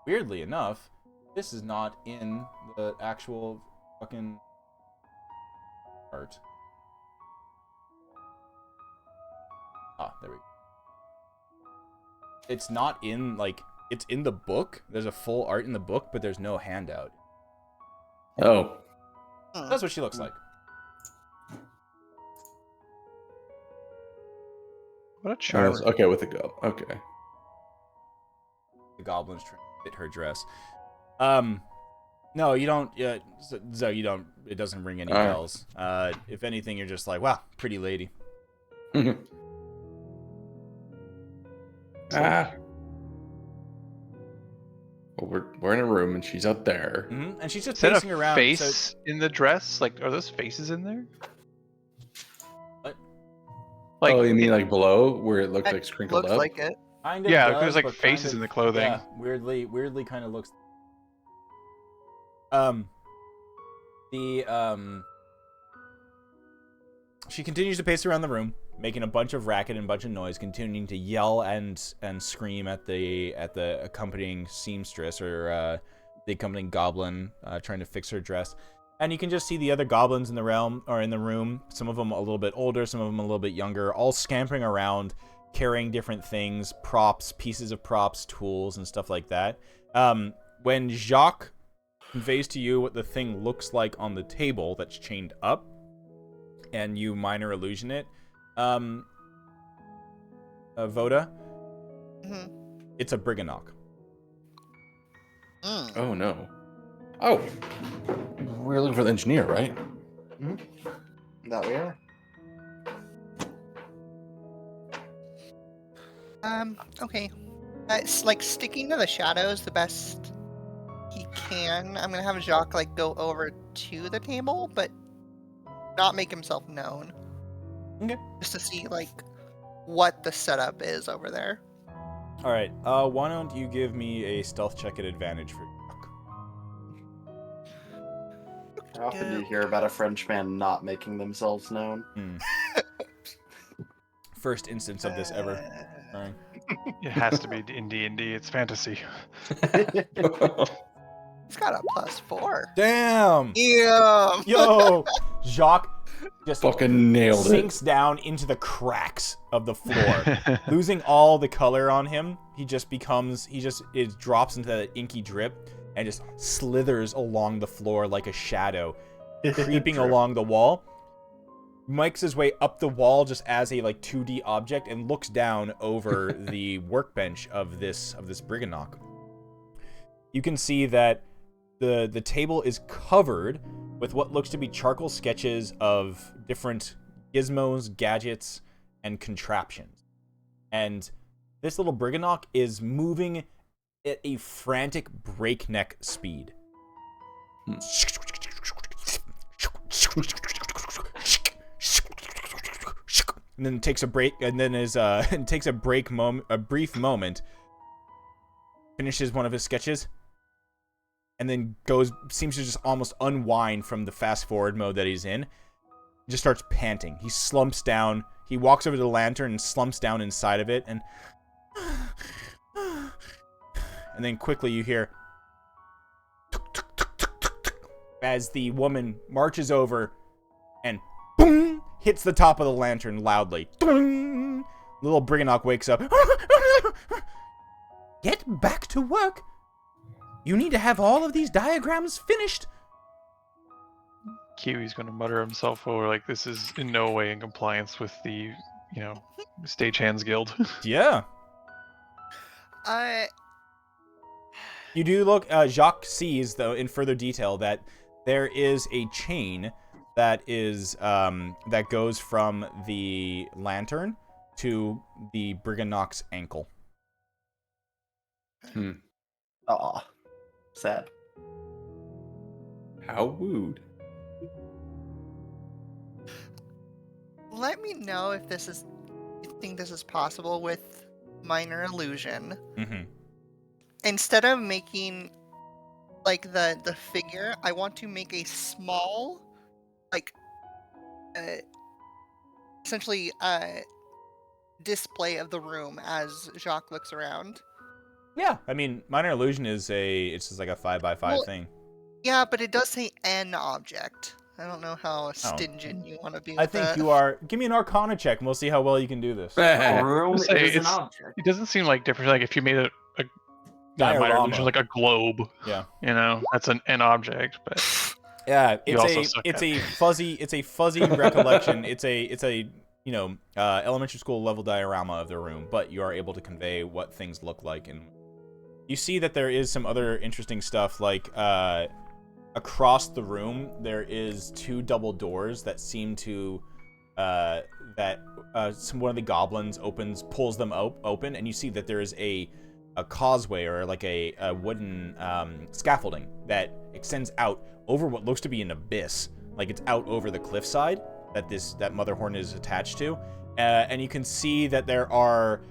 weirdly enough, this is not in the actual fucking art. Ah, there we go. It's not in, like, it's in the book. There's a full art in the book, but there's no handout. Oh. That's what she looks like. What a charm. Okay, with the go. Okay. The goblin's trying to fit her dress. No, you don't. Zoe, you don't. It doesn't ring any bells. If anything, you're just like, wow, pretty lady. Ah. Well, we're in a room and she's out there. Mm-hmm. And she's just Is that pacing a around. face So, in the dress? Like, are those faces in there? What? Like, Oh, you mean like below where it looked It like sprinkled looks up? like it. kind of yeah, does, there's like but faces kind in of, the clothing. Yeah, weirdly kind of looks. She continues to pace around the room, making a bunch of racket and a bunch of noise, continuing to yell and scream at the accompanying seamstress or the accompanying goblin trying to fix her dress. And you can just see the other goblins in the realm or in the room. Some of them a little bit older, some of them a little bit younger, all scampering around, carrying different things, props, pieces of props, tools, and stuff like that. When Jacques conveys to you what the thing looks like on the table that's chained up, and you minor illusion it, Voda, it's a Briganock. Oh no. Oh. We're looking for the engineer, right? That we are. Okay. It's like sticking to the shadows the best he can. I'm gonna have Jacques like go over to the table, but not make himself known. Okay. Just to see like what the setup is over there. All right. Why don't you give me a stealth check at advantage for Jacques? How often do you hear about a Frenchman not making themselves known? First instance of this ever. All right. It has to be in D&D. It's fantasy. He's got a +4. Damn! Yeah. Yo! Jacques just Fucking nailed it. sinks down into the cracks of the floor. Losing all the color on him, it drops into that inky drip and just slithers along the floor like a shadow, creeping along the wall. Makes his way up the wall just as a like 2D object and looks down over the workbench of this Briganock. You can see that the table is covered with what looks to be charcoal sketches of different gizmos, gadgets, and contraptions. And this little Briganock is moving at a frantic breakneck speed. And then takes a break, and then takes a brief moment, finishes one of his sketches, and then seems to just almost unwind from the fast forward mode that he's in. Just starts panting. He slumps down. He walks over to the lantern and slumps down inside of it, and then quickly you hear as the woman marches over and boom, hits the top of the lantern loudly. Little Briganock wakes up. Get back to work. You need to have all of these diagrams finished. Kiwi's going to mutter himself over like this is in no way in compliance with the, Stagehands Guild. Yeah. You do look. Jacques sees, though, in further detail, that there is a chain that is that goes from the lantern to the Briganock's ankle. Aw. Sad. How wooed. Let me know if you think this is possible with minor illusion. Mm-hmm. Instead of making like the figure, I want to make a small, like, essentially display of the room as Jacques looks around. Yeah, I mean, minor illusion it's just like a 5x5 Well, thing. Yeah, but it does say an object. I don't know how stingent you want to be with I think that. you are. Give me an Arcana check, and we'll see how well you can do this. A room I'll say is an it's- object. It doesn't seem like different. Like if you made a minor Diorama. illusion, like a globe. Yeah. You know, that's an object, but Yeah, You also suck it's at a fuzzy recollection. It's a elementary school level diorama of the room, but you are able to convey what things look like, and you see that there is some other interesting stuff, like across the room there is 2 double doors that seem to one of the goblins pulls them open, and you see that there is a causeway or like a wooden scaffolding that extends out over what looks to be an abyss, like it's out over the cliffside that Motherhorn is attached to, and you can see that there are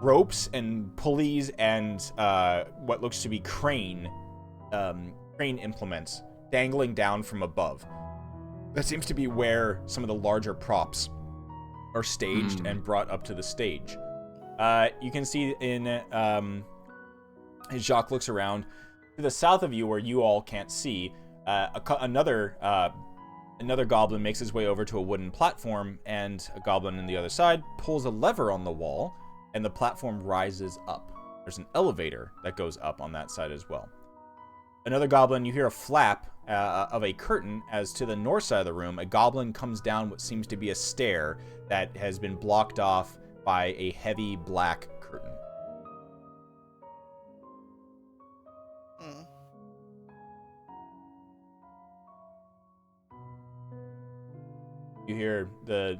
ropes and pulleys and what looks to be crane implements dangling down from above. That seems to be where some of the larger props are staged and brought up to the stage. You can see as Jacques looks around, to the south of you where you all can't see, another goblin makes his way over to a wooden platform, and a goblin on the other side pulls a lever on the wall, and the platform rises up. There's an elevator that goes up on that side as well. Another goblin, you hear a flap of a curtain as to the north side of the room, a goblin comes down what seems to be a stair that has been blocked off by a heavy black curtain. Hmm. You hear the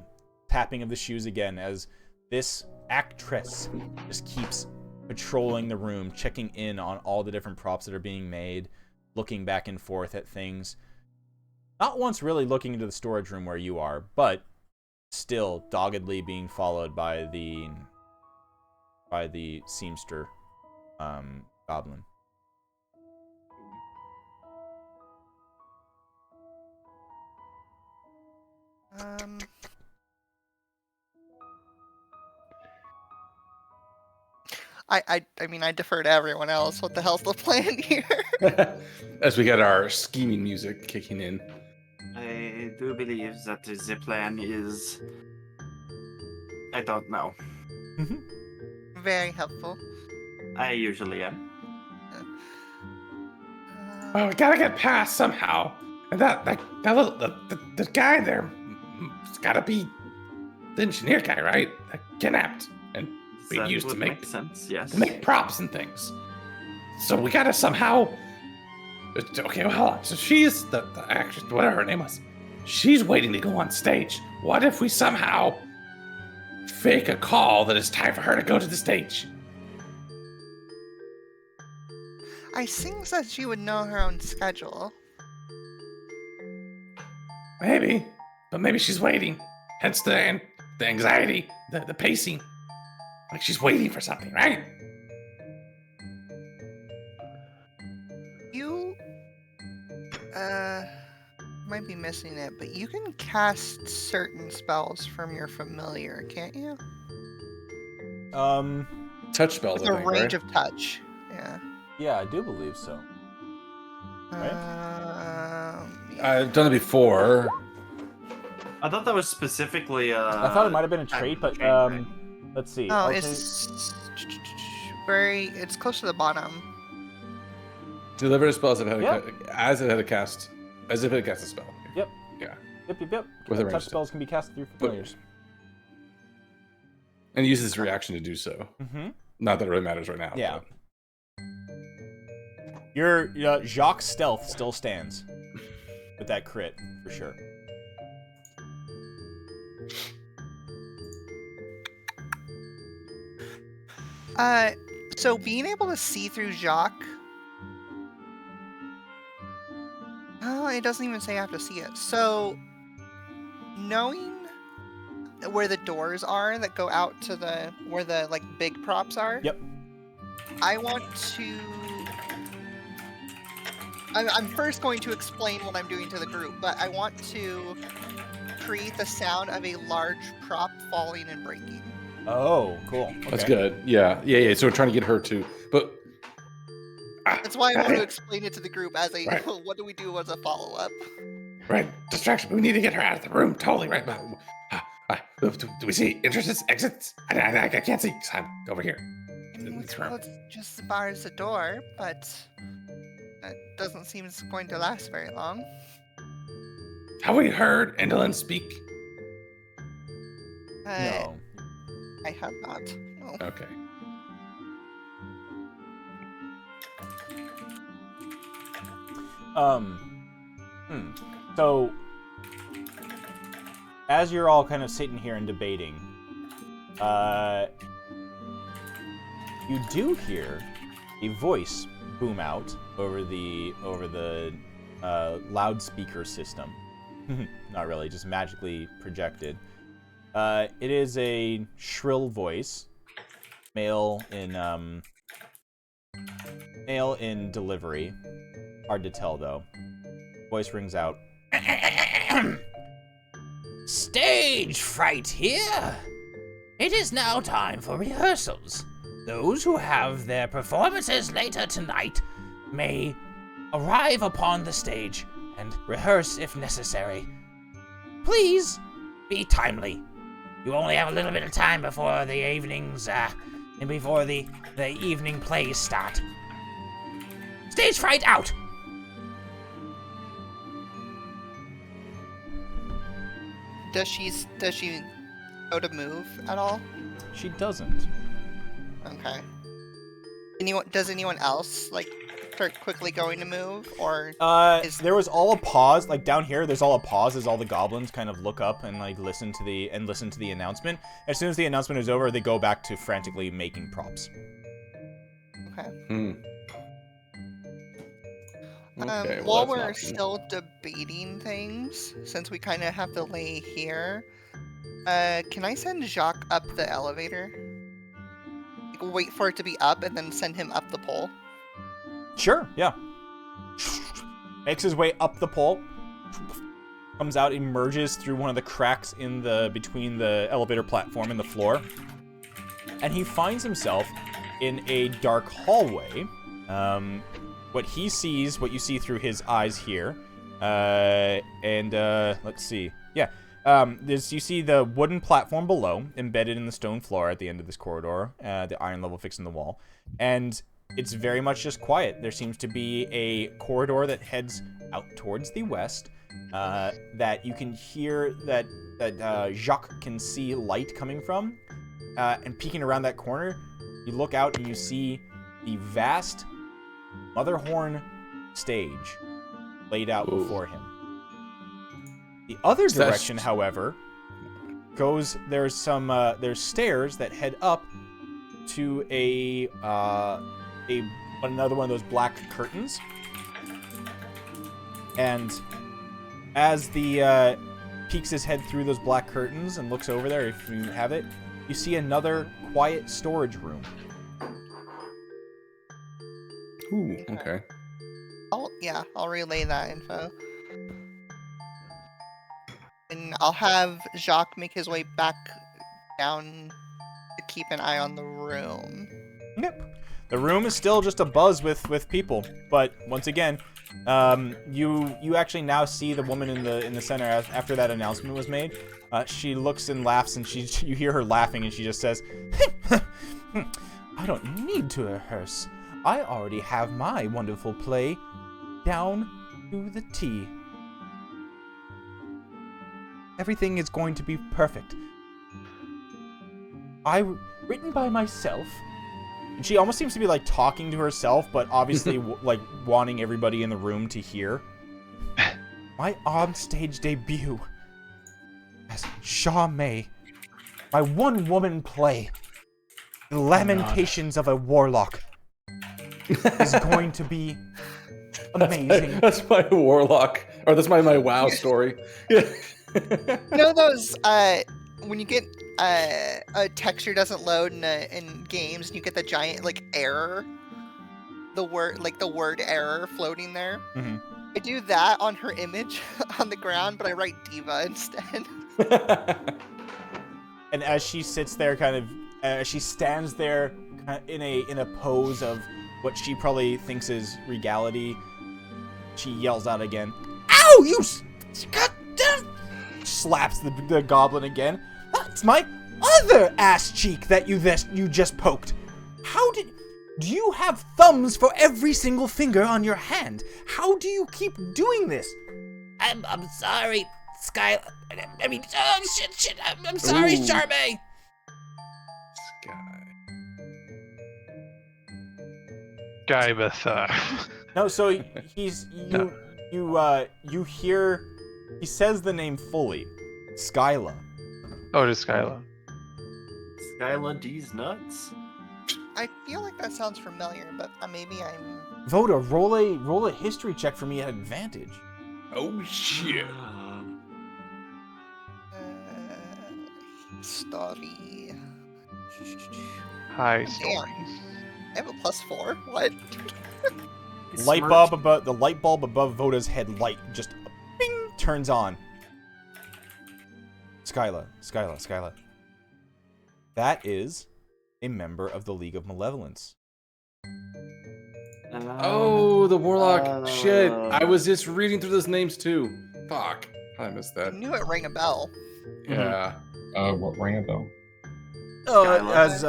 tapping of the shoes again as this actress just keeps patrolling the room, checking in on all the different props that are being made, looking back and forth at things. Not once really looking into the storage room where you are, but still doggedly being followed by the seamster goblin. I mean, I defer to everyone else. What the hell's the plan here? As we get our scheming music kicking in. I do believe that the plan is... I don't know. Very helpful. I usually am. Oh, we gotta get past somehow. And that little the guy there, it's gotta be the engineer guy, right? That kidnapped and being That used to would make sense, yes. props and things. So we gotta somehow. Okay, well, hold on. So she's the actress, whatever her name was. She's waiting to go on stage. What if we somehow fake a call that it's time for her to go to the stage? I think that she would know her own schedule. Maybe, but maybe she's waiting. Hence the anxiety, the pacing. Like she's waiting for something, right? You, might be missing it, but you can cast certain spells from your familiar, can't you? Touch spells, With I a think, range right? of touch. Yeah. Yeah, I do believe so. I've done it before. I thought that was specifically I thought it might have been a trait, but chain let's see. Oh, Okay. it's close to the bottom. Deliver a spell as if it had Yeah. as it had a cast, as if it had cast a spell. Yep. Yeah. Yep. With a Touch range spells can be cast through familiars. And use this reaction to do so. Mm-hmm. Not that it really matters right now. Yeah. but- Your Jacques' stealth still stands with that crit, for sure. So being able to see through Jacques. Oh, it doesn't even say I have to see it. So, knowing where the doors are that go out to where the like big props are. Yep. I want to. I'm first going to explain what I'm doing to the group, but I want to create the sound of a large prop falling and breaking. Oh, cool. Okay. That's good. Yeah. So we're trying to get her to, but That's why I want to explain it to the group as a Right. what do we do as a follow up. right, distraction. We need to get her out of the room. Totally right. Do we see entrances, exits? I can't see. I'm over here. I mean, This room. well, it's just bars the door, but it doesn't seem it's going to last very long. Have we heard Endolin speak? No. I have not. No. Okay. So, as you're all kind of sitting here and debating, you do hear a voice boom out over the loudspeaker system. Not really, just magically projected. It is a shrill voice, male in delivery. Hard to tell though. Voice rings out. Stage fright here! It is now time for rehearsals. Those who have their performances later tonight may arrive upon the stage and rehearse if necessary. Please be timely. You only have a little bit of time before the evenings, and before the evening plays start. Stage fright out! Does she go to move at all? She doesn't. Okay. Does anyone else like start quickly going to move, or There was all a pause, like down here. There's all a pause as all the goblins kind of look up and like listen to the announcement. As soon as the announcement is over, they go back to frantically making props. Okay. Okay, While that's an we're option. still debating things, since we kind of have to lay here, can I send Jacques up the elevator? Like, wait for it to be up and then send him up the pole? Sure, yeah. Makes his way up the pole. Comes out, emerges through one of the cracks in between the elevator platform and the floor. And he finds himself in a dark hallway. What he sees, what you see through his eyes here. Let's see. Yeah. You see the wooden platform below, embedded in the stone floor at the end of this corridor, the iron level fixed in the wall. And it's very much just quiet. There seems to be a corridor that heads out towards the west, that you can hear that Jacques can see light coming from. And peeking around that corner, you look out and you see the vast Motherhorn stage laid out before him. The other direction, however, goes. There's stairs that head up to another one of those black curtains. And as the peeks his head through those black curtains and looks over there, if you have it, you see another quiet storage room. Ooh, okay. I'll relay that info. And I'll have Jacques make his way back down to keep an eye on the room. Yep. The room is still just abuzz with people, but once again, you actually now see the woman in the center after that announcement was made. She looks and laughs, and you hear her laughing, and she just says, "I don't need to rehearse. I already have my wonderful play down to the T. Everything is going to be perfect. Written by myself." And she almost seems to be like talking to herself, but obviously like wanting everybody in the room to hear. My on-stage debut as Shaw May, my one-woman play. The lamentations of a warlock is going to be amazing. That's my warlock, or that's my WoW story. Yeah. You know those when you get a texture doesn't load in games and you get the giant like error, the word error floating there. Mm-hmm. I do that on her image on the ground, but I write diva instead. And as she sits there, she stands there in a pose of what she probably thinks is regality, she yells out again, "Ow, you goddamn!" Slaps the goblin again. That's my other ass cheek that you just poked. Do you have thumbs for every single finger on your hand? How do you keep doing this? I'm sorry, Sky. I mean, oh shit. I'm sorry, Ooh. Charmaine. Gybeth. No, so you hear he says the name fully. Skyla. Oh, it is Skyla. Skyla D's nuts. I feel like that sounds familiar, but maybe I'm. Voda, roll a history check for me at advantage. Oh shit. Story. High Damn. stories. I have a +4. What? The light bulb above Voda's head just bing, turns on. Skyla. That is a member of the League of Malevolence. Oh, the warlock. Shit. I was just reading through those names too. Fuck. I missed I that. knew it rang a bell. Yeah. What rang a bell? As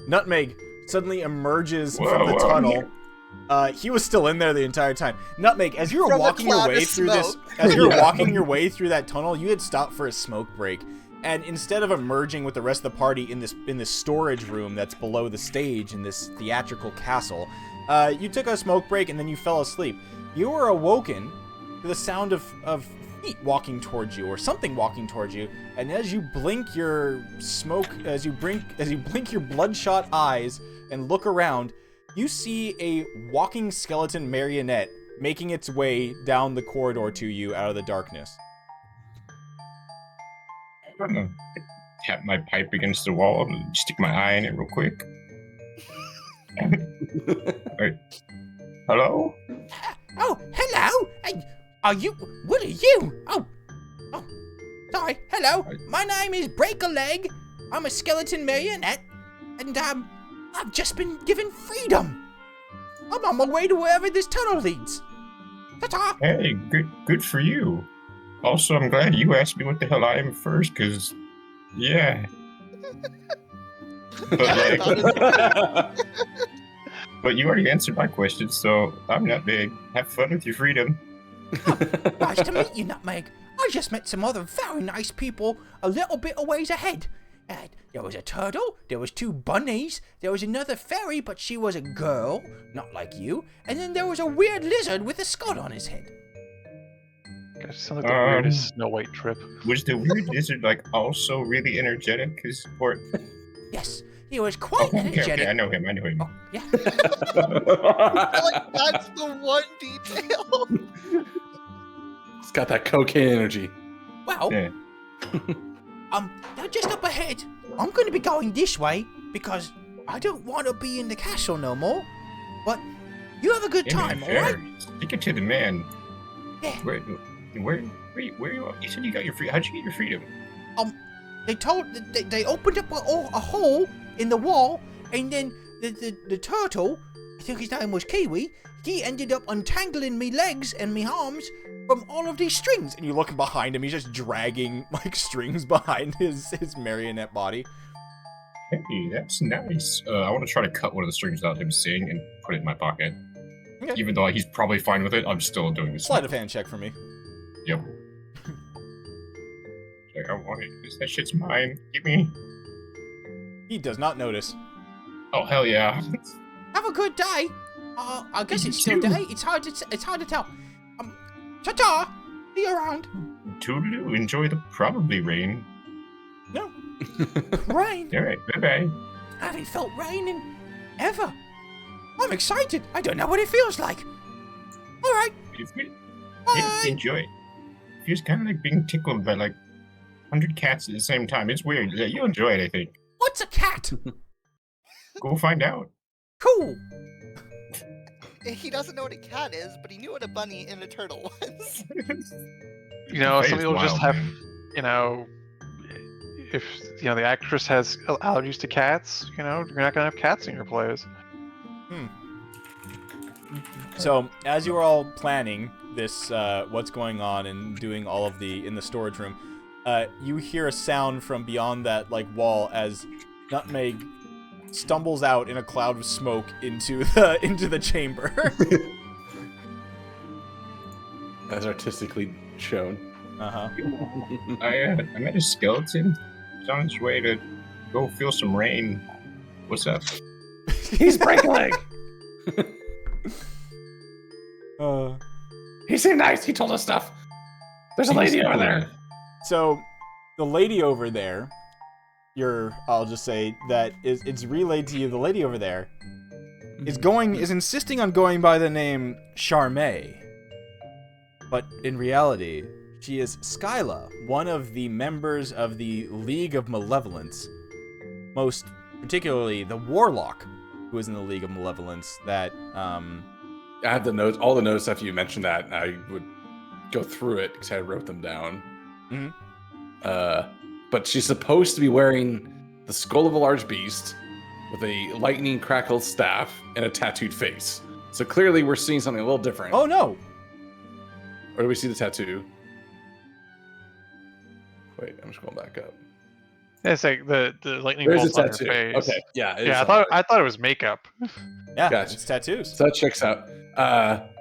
Nutmeg suddenly emerges from the tunnel. He was still in there the entire time. Nutmeg, as you were From the walking your cloud way of through this, smoke. as you were walking your way through that tunnel, you had stopped for a smoke break. And instead of emerging with the rest of the party in this storage room that's below the stage in this theatrical castle, you took a smoke break and then you fell asleep. You were awoken to the sound of feet walking towards you, or something walking towards you. And as you blink your blink your bloodshot eyes and look around, you see a walking skeleton marionette making its way down the corridor to you out of the darkness. I'm gonna tap my pipe against the wall and stick my eye in it real quick. Alright. Hello? Oh, hello. What are you? Oh, sorry. Hello. My name is Break a Leg. I'm a skeleton marionette, and I've just been given freedom. I'm on my way to wherever this tunnel leads. Ta-ta. Hey, good for you. Also, I'm glad you asked me what the hell I am first, because, yeah. But you already answered my question, so I'm not big. Have fun with your freedom. Nice to meet you, Nutmeg. I just met some other very nice people a little bit a ways ahead. There was a turtle, there was 2 bunnies, there was another fairy, but she was a girl, not like you, and then there was a weird lizard with a skull on his head. Gosh, sounds like the weirdest Snow White trip. Was the weird lizard, also really energetic? Yes, he was quite Okay, energetic. I know him. Oh, yeah. I feel like that's the one detail. It's got that cocaine energy. Well, Yeah. now just up ahead. I'm going to be going this way because I don't want to be in the castle no more. But you have a good time, all right? Stick it to the man. Yeah. Where you? You said you got your free. How'd you get your freedom? They opened up a hole in the wall, and then the turtle, I think his name was Kiwi, he ended up untangling me legs and me arms from all of these strings. And you look behind him, he's just dragging strings behind his marionette body. Hey, that's nice. I want to try to cut one of the strings without him seeing and put it in my pocket. Okay. Even though he's probably fine with it, I'm still doing this. Sleight of hand check for me. Yep. I want it. That shit's mine. Give me. He does not notice. Oh hell yeah. Have a good day. I guess You it's still too. day. It's hard to tell. Ta-ta. See you around. Toodaloo. Enjoy the probably rain. No. Rain. All right. Bye bye. I haven't felt rain in ever. I'm excited. I don't know what it feels like. All right. Bye. Enjoy it. Feels kind of like being tickled by like 100 cats at the same time. It's weird. Yeah, you'll enjoy it, I think. What's a cat? Go find out. Cool. He doesn't know what a cat is, but he knew what a bunny and a turtle was. You know, Faye's some people just wild, have, man. you know, if the actress has allergies to cats, you're not gonna have cats in your plays. So, as you are all planning this, what's going on and doing all of in the storage room, you hear a sound from beyond that, like, wall as Nutmeg stumbles out in a cloud of smoke into the chamber. As artistically shown. Uh-huh. I met a skeleton. He's on his way to go feel some rain. What's up? He's break leg. He seemed nice. He told us stuff. There's a lady over there. So, the lady over there, I'll just say that it's relayed to you. The lady over there is insisting on going by the name Charmaine, but in reality, she is Skyla, one of the members of the League of Malevolence, most particularly the Warlock, who is in the League of Malevolence. That I have the notes, all the notes after you mentioned that. I would go through it because I wrote them down. Mhm. But she's supposed to be wearing the skull of a large beast with a lightning crackled staff and a tattooed face. So clearly we're seeing something a little different. Oh no! Or do we see the tattoo? Wait, I'm scrolling back up. It's like the lightning There's bolts a on her tattoo. face. Okay, yeah. it is Yeah, on I thought it was makeup. Yeah, Gotcha. it's tattoos. So that checks out.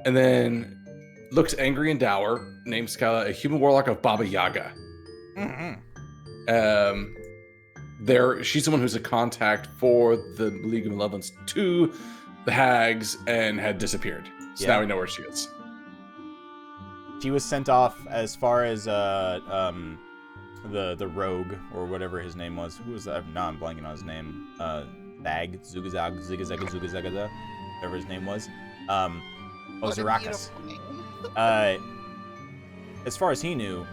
And then looks angry and dour. Named Skyla, a human warlock of Baba Yaga. Mm-hmm. She's someone who's a contact for the League of Malevolence to the Hags and had disappeared. So Yeah. now we know where she is. She was sent off as far as the rogue or whatever his name was. Who was that? Now I'm blanking on his name. Thag, Zugazag, Zigazaga, Zugazagaza, whatever his name was. What a Ozarakas. beautiful name. As far as he knew,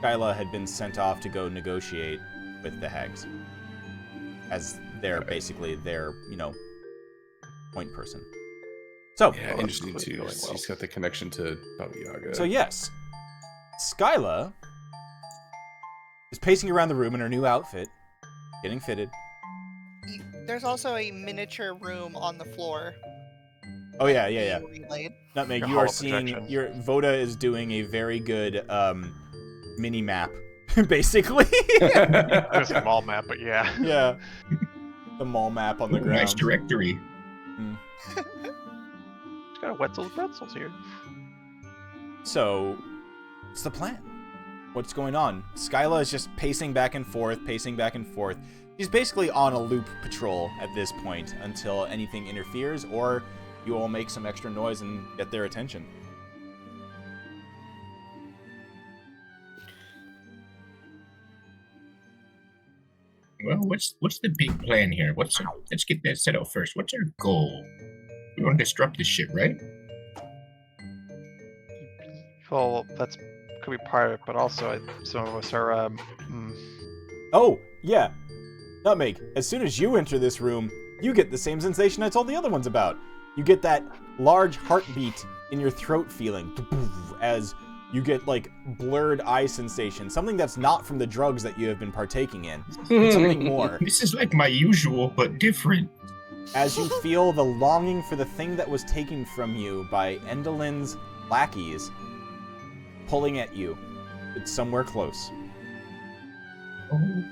Skyla had been sent off to go negotiate with the Hags as basically their, point person. So, Yeah, interesting too. She's got the connection to Baba Yaga. So yes, Skyla is pacing around the room in her new outfit, getting fitted. There's also a miniature room on the floor. Oh yeah. being relayed. Nutmeg, Your you are hollow seeing projection. Voda is doing a very good mini map, basically. There's a mall map, but yeah. Yeah, the mall map on the Ooh, ground. nice directory. She's got a Wetzel's Pretzels here. So, what's the plan? What's going on? Skyla is just pacing back and forth. She's basically on a loop patrol at this point until anything interferes or you all make some extra noise and get their attention. Well, what's the big plan here? Let's get that set out first. What's our goal? We want to disrupt this shit, right? Well, that's could be part of it, but also some of us are Oh, yeah. Nutmeg, as soon as you enter this room, you get the same sensation I told the other ones about. You get that large heartbeat in your throat feeling as you get like blurred eye sensation, something that's not from the drugs that you have been partaking in. It's something more. This is like my usual, but different. As you feel the longing for the thing that was taken from you by Endelin's lackeys pulling at you. It's somewhere close. Oh,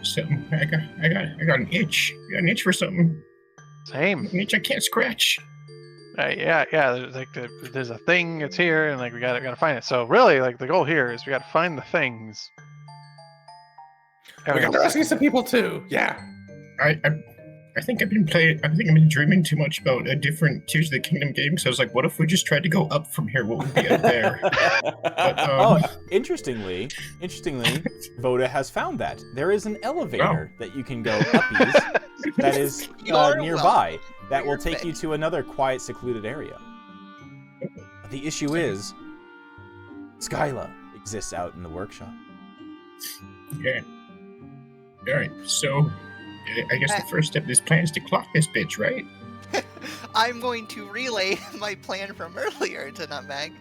something. I got an itch. I got an itch for something. same. An itch I can't scratch. Yeah. There's there's a thing. It's here, and we gotta find it. So really, the goal here is we gotta find the things. We got to rescue some people too. Yeah. I I think I've been dreaming too much about a different Tears of the Kingdom game. So I was like, what if we just tried to go up from here? What would be up there? Oh, interestingly, Voda has found that there is an elevator that you can go uppies that is nearby that will take you to another quiet, secluded area. The issue is, Skyla exists out in the workshop. Okay. All right. So, I guess the first step of this plan is to clock this bitch, right? I'm going to relay my plan from earlier to Nutmeg.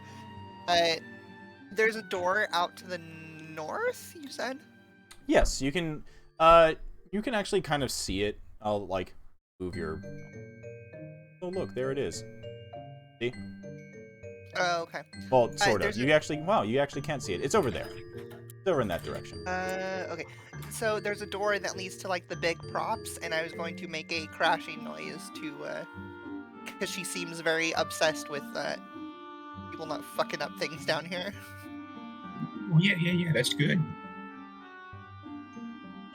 There's a door out to the north, you said? Yes, you can actually kind of see it. I'll like move your. Oh look, there it is. See? Oh, okay. Well, sort of. You actually can't see it. It's over there. It's over in that direction. Okay. So there's a door that leads to like the big props, and I was going to make a crashing noise to, because she seems very obsessed with people not fucking up things down here. Oh, yeah. That's good.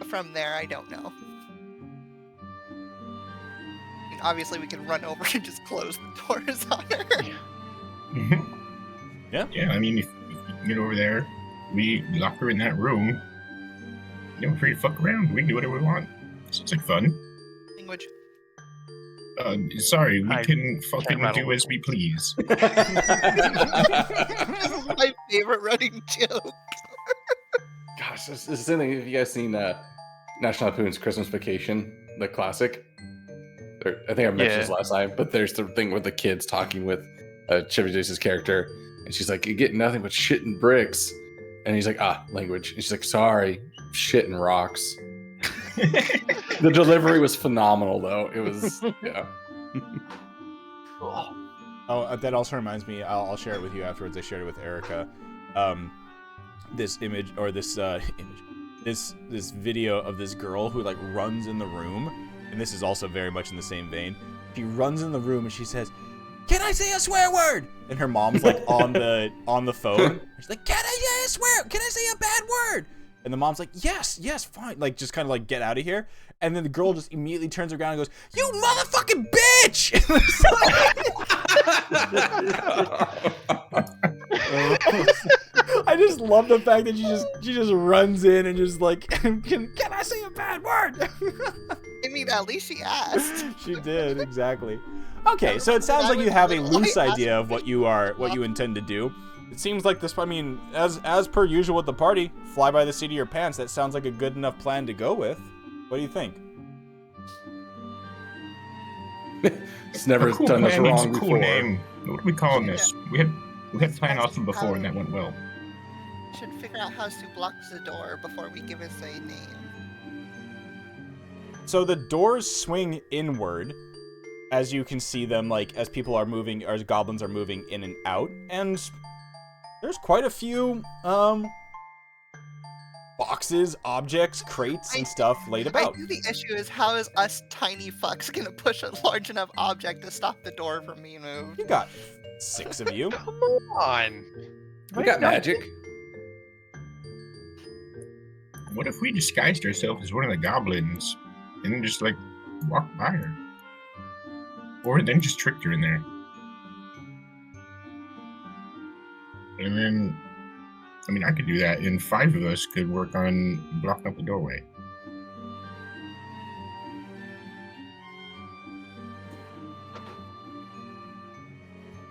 From there, I don't know. I mean, obviously, we can run over and just close the doors on her. Yeah. Yeah. I mean, if you can get over there, we lock her in that room. You know, free to fuck around. We can do whatever we want. Sounds like fun. Language. Sorry, we I can fucking can't do as we please. This is my favorite running joke. Gosh, this is something. Have you guys seen National Lampoon's Christmas Vacation, the classic? I think I mentioned this last time, but there's the thing with the kids talking with Chevy Chase's character, and she's like, "You get nothing but shit and bricks," and he's like, language. And she's like, "Sorry, shit and rocks." The delivery was phenomenal, though. It was, yeah. Oh, that also reminds me. I'll share it with you afterwards. I shared it with Erica. This image or this this video of this girl who like runs in the room, and this is also very much in the same vein. She runs in the room and she says, "Can I say a swear word?" And her mom's like on the phone. She's like, "Can I say a swear? Can I say a bad word?" And the mom's like, yes, fine. Like, just kind of like, get out of here. And then the girl just immediately turns around and goes, "You motherfucking bitch!" I just love the fact that she just runs in and just like, can I say a bad word? I mean, at least she asked. She did, exactly. Okay, so it sounds like you have a loose idea of what you intend to do. It seems like this, I mean, as per usual with the party, fly by the seat of your pants. That sounds like a good enough plan to go with. What do you think? It's never A cool done this plan needs wrong a cool before. name. What are we calling this? We had Plan Awesome before, and that went well. Should figure out how to block the door before we give us a name. So the doors swing inward, as you can see them, like, as people are moving, as goblins are moving in and out, and there's quite a few, boxes, objects, crates, and stuff laid about. I think the issue is how is us tiny fucks gonna push a large enough object to stop the door from being moved? You got 6 of you. Come on. We got magic. What if we disguised ourselves as one of the goblins and then just like walked by her? Or then just tricked her in there. And then, I mean, I could do that, and 5 of us could work on blocking up the doorway.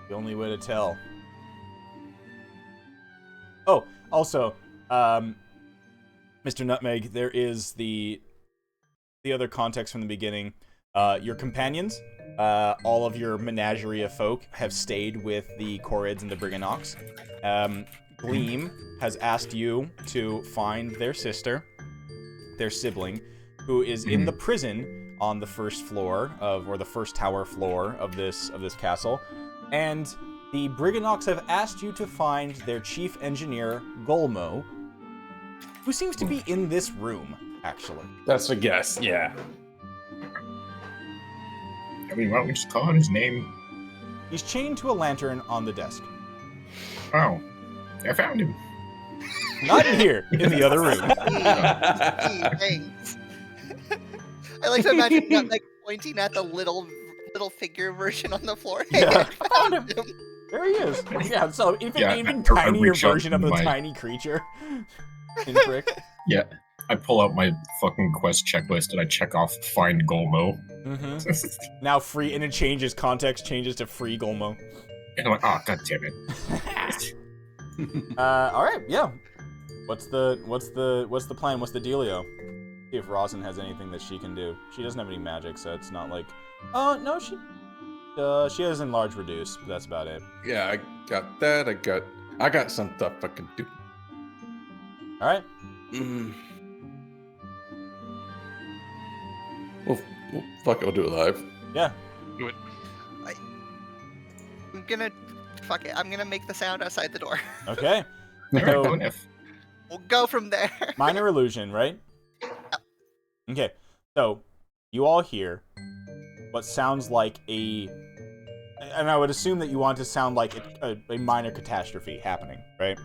The only way to tell. Oh, also, Mr. Nutmeg, there is the other context from the beginning. Your companions, all of your menagerie of folk, have stayed with the Chorids and the Briganox. Gleam has asked you to find their sister, their sibling, who is in the prison on the first floor or the first tower floor of this castle. And the Briganox have asked you to find their chief engineer, Golmo, who seems to be in this room, actually. That's a guess, yeah. I mean, why don't we just call out his name? He's chained to a lantern on the desk. Oh, I found him. Not in here, in the other room. Thanks. I like to imagine pointing at the little figure version on the floor. Yeah. I found him. There he is. Yeah, so even Yeah, even I tinier reach out version of the my- tiny creature. Pinprick. Yeah, I pull out my fucking quest checklist and I check off find Golmo. Mm-hmm. Now free, and it changes. Context changes to free Golmo. And I'm like, oh god damn it. All right, yeah. What's the plan? What's the dealio? See if Rosin has anything that she can do. She doesn't have any magic, so it's not like. Oh no, she has enlarge reduce, but that's about it. Yeah, I got that. I got some stuff I can do. All right. Well, fuck it, we'll do it live. Yeah. Do it. I'm gonna fuck it. I'm gonna make the sound outside the door. Okay. Alright, So- go enough. We'll go from there. Minor illusion, right? Okay. So you all hear what sounds like and I would assume that you want to sound like a minor catastrophe happening, right?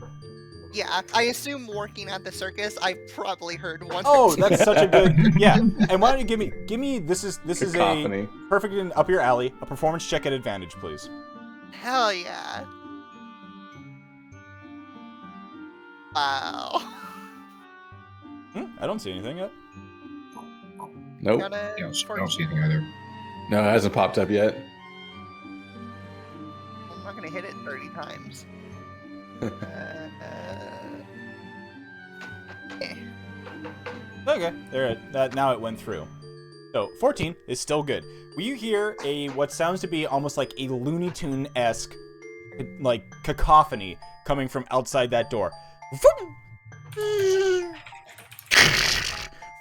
Yeah, I assume working at the circus, I probably heard one. Oh, or two. that's such a good. Yeah. And why don't you give me this is a Cacophony. perfect and up your alley. A performance check at advantage, please. Hell yeah! Wow. I don't see anything yet. Nope. Got a Yeah, I don't see 14. anything either. No, it hasn't popped up yet. I'm not gonna hit it 30 times. Eh. Okay, there. Now it went through. So 14 is still good. Will you hear what sounds to be almost like a Looney Tune-esque, like cacophony coming from outside that door?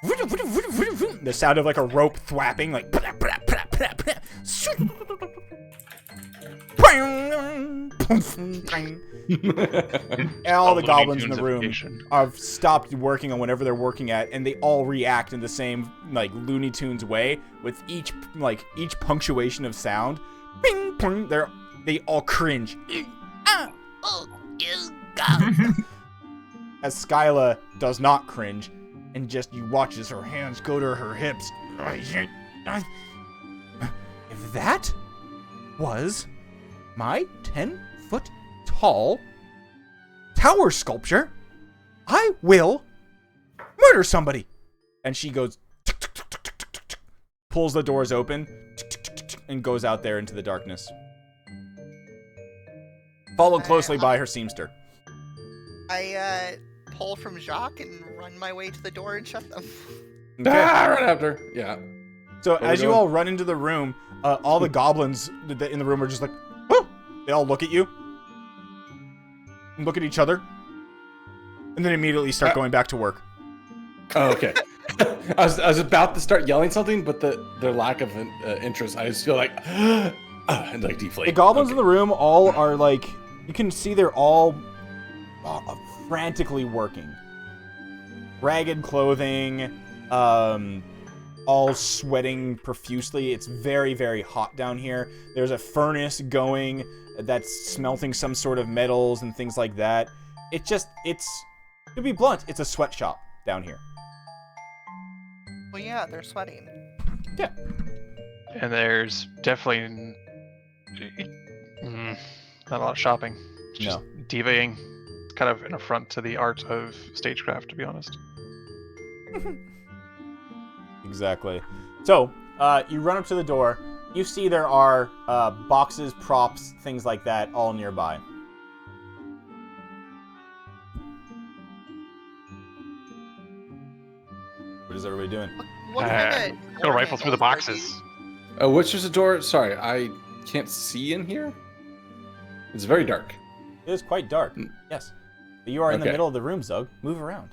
The sound of like a rope thwapping, like. And all the Looney goblins in the Tunes room ification. have stopped working on whatever they're working at, and they all react in the same like Looney Tunes way with each punctuation of sound. Bing, bing, they all cringe. As Skyla does not cringe, and just you watch as her hands go to her hips. If that was my 10-foot tall tower sculpture, I will murder somebody. And she goes, pulls the doors open, and goes out there into the darkness. Followed closely by her seamster. I pull from Jacques and run my way to the door and shut them. Okay. Ah, right after. Yeah. So Where as we you going? all run into the room, all the goblins in the room are just like, oh! They all look at you, and look at each other, and then immediately start going back to work. Oh, okay. I was about to start yelling something, but their lack of interest, I just feel like, and like deflate. The goblins Okay. in the room all are like, you can see they're all frantically working. Ragged clothing, all sweating profusely. It's very, very hot down here. There's a furnace going that's smelting some sort of metals and things like that. To be blunt, it's a sweatshop down here. Well, yeah, they're sweating. Yeah. And there's definitely not a lot of shopping. It's just divaing. It's kind of an affront to the art of stagecraft, to be honest. Exactly. So, you run up to the door. You see there are boxes, props, things like that all nearby. What is everybody doing? What kind of Gonna rifle through the handles are boxes. Which is the door? Sorry, I can't see in here. It's very dark. It is quite dark. Yes. But you are in the Okay. middle of the room, Zug. Move around.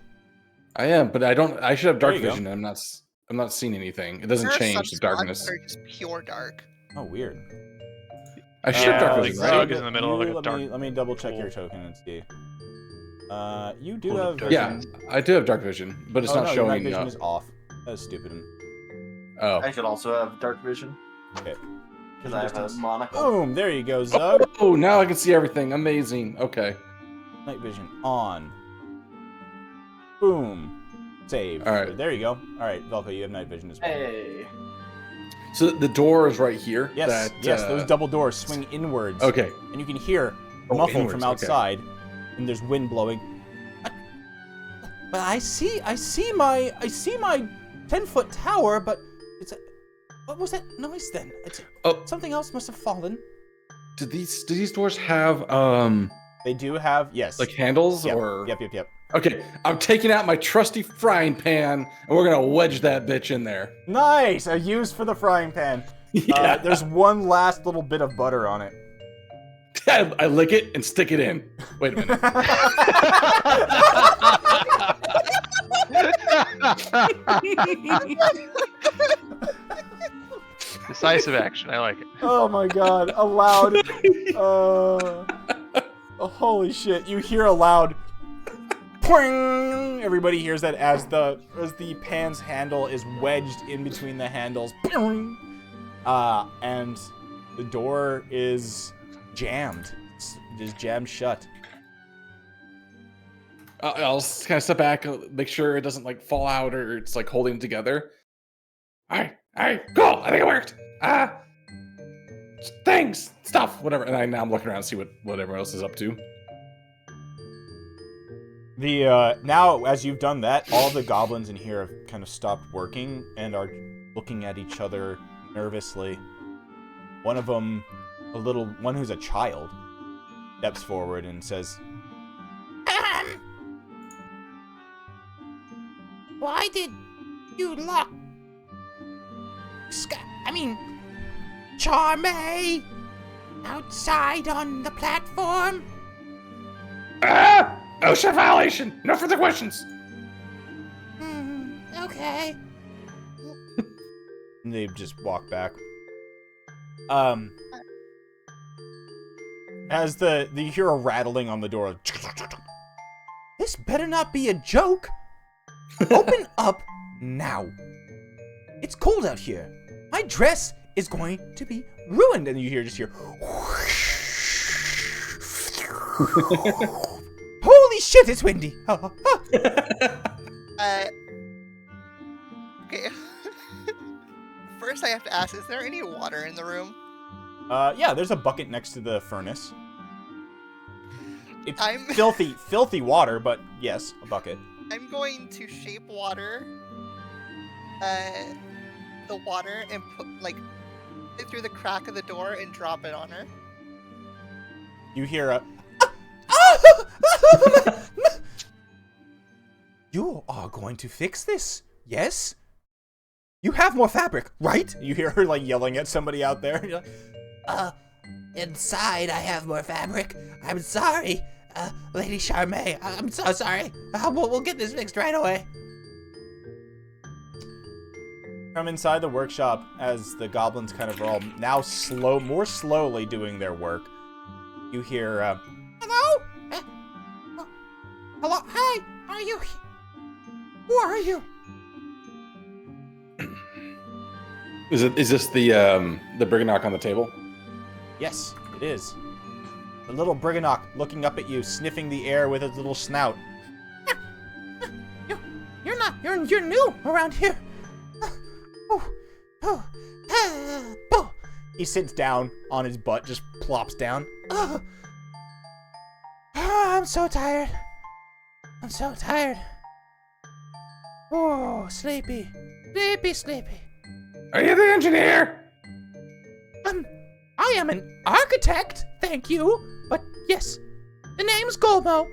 I am, but I don't. I should have dark There you go. vision. I'm not seeing anything. It doesn't There are change some the spots darkness. that are just pure dark. Oh, weird. I should have dark like vision, Zug right? is in the middle of like a let dark me double check your pool. token and see. You do Pool of have dark. Yeah, vision. I do have dark vision, but it's Oh, not no, your night showing. vision is off. That is stupid. Oh. I should also have dark vision. Okay. Because I have a monocle. Boom! There you go, Zug. Oh, now I can see everything. Amazing. Okay. Night vision on. Boom. Save. All right. There you go. All right, Velko, you have night vision as well. Hey. So the door is right here. Yes, those double doors swing inwards. Okay. And you can hear Oh, muffled inwards, from okay. outside, and there's wind blowing. But I see my 10-foot tower, but what was that noise then? Something else must have fallen. Do these doors have They do have, yes. like handles Yep, or? Yep. Okay, I'm taking out my trusty frying pan, and we're gonna wedge that bitch in there. Nice! A use for the frying pan. Yeah. There's one last little bit of butter on it. I lick it and stick it in. Wait a minute. Decisive action. I like it. Oh my god, a loud... holy shit, you hear a loud... Poing! Everybody hears that as the pan's handle is wedged in between the handles. Poing! And the door is jammed. It is jammed shut. I'll kind of step back, make sure it doesn't like fall out or it's like holding it together. All right, cool. I think it worked. Things, stuff, whatever. And now I'm looking around to see what everyone else is up to. Now as you've done that, all the goblins in here have kind of stopped working and are looking at each other nervously. One of them, one who's a child, steps forward and says, Why did you lock... Charme outside on the platform? OSHA violation. No further questions. Okay. and they just walk back. As you hear a rattling on the door. This better not be a joke. Open up now. It's cold out here. My dress is going to be ruined. And you hear holy shit, it's windy. Okay. First I have to ask, is there any water in the room? Yeah, there's a bucket next to the furnace. It's I'm- filthy water, but yes, a bucket. I'm going to shape water, the water, and put it through the crack of the door and drop it on her. You hear a... You are going to fix this, yes? You have more fabric, right? You hear her yelling at somebody out there. You're like, Inside I have more fabric. I'm sorry, Lady Charme. I'm so sorry. We'll get this fixed right away. From inside the workshop, as the goblins kind of are all now more slowly doing their work, you hear, Hello? Hello? Hey, are you? Who are you? Is this the Briganock on the table? yes, it is. The little Briganock looking up at you, sniffing the air with his little snout. You're new around here. He sits down on his butt, just plops down. I'm so tired. I'm so tired. Oh, sleepy. Sleepy. Are you the engineer? I am an architect, thank you. But yes, the name's Golmo.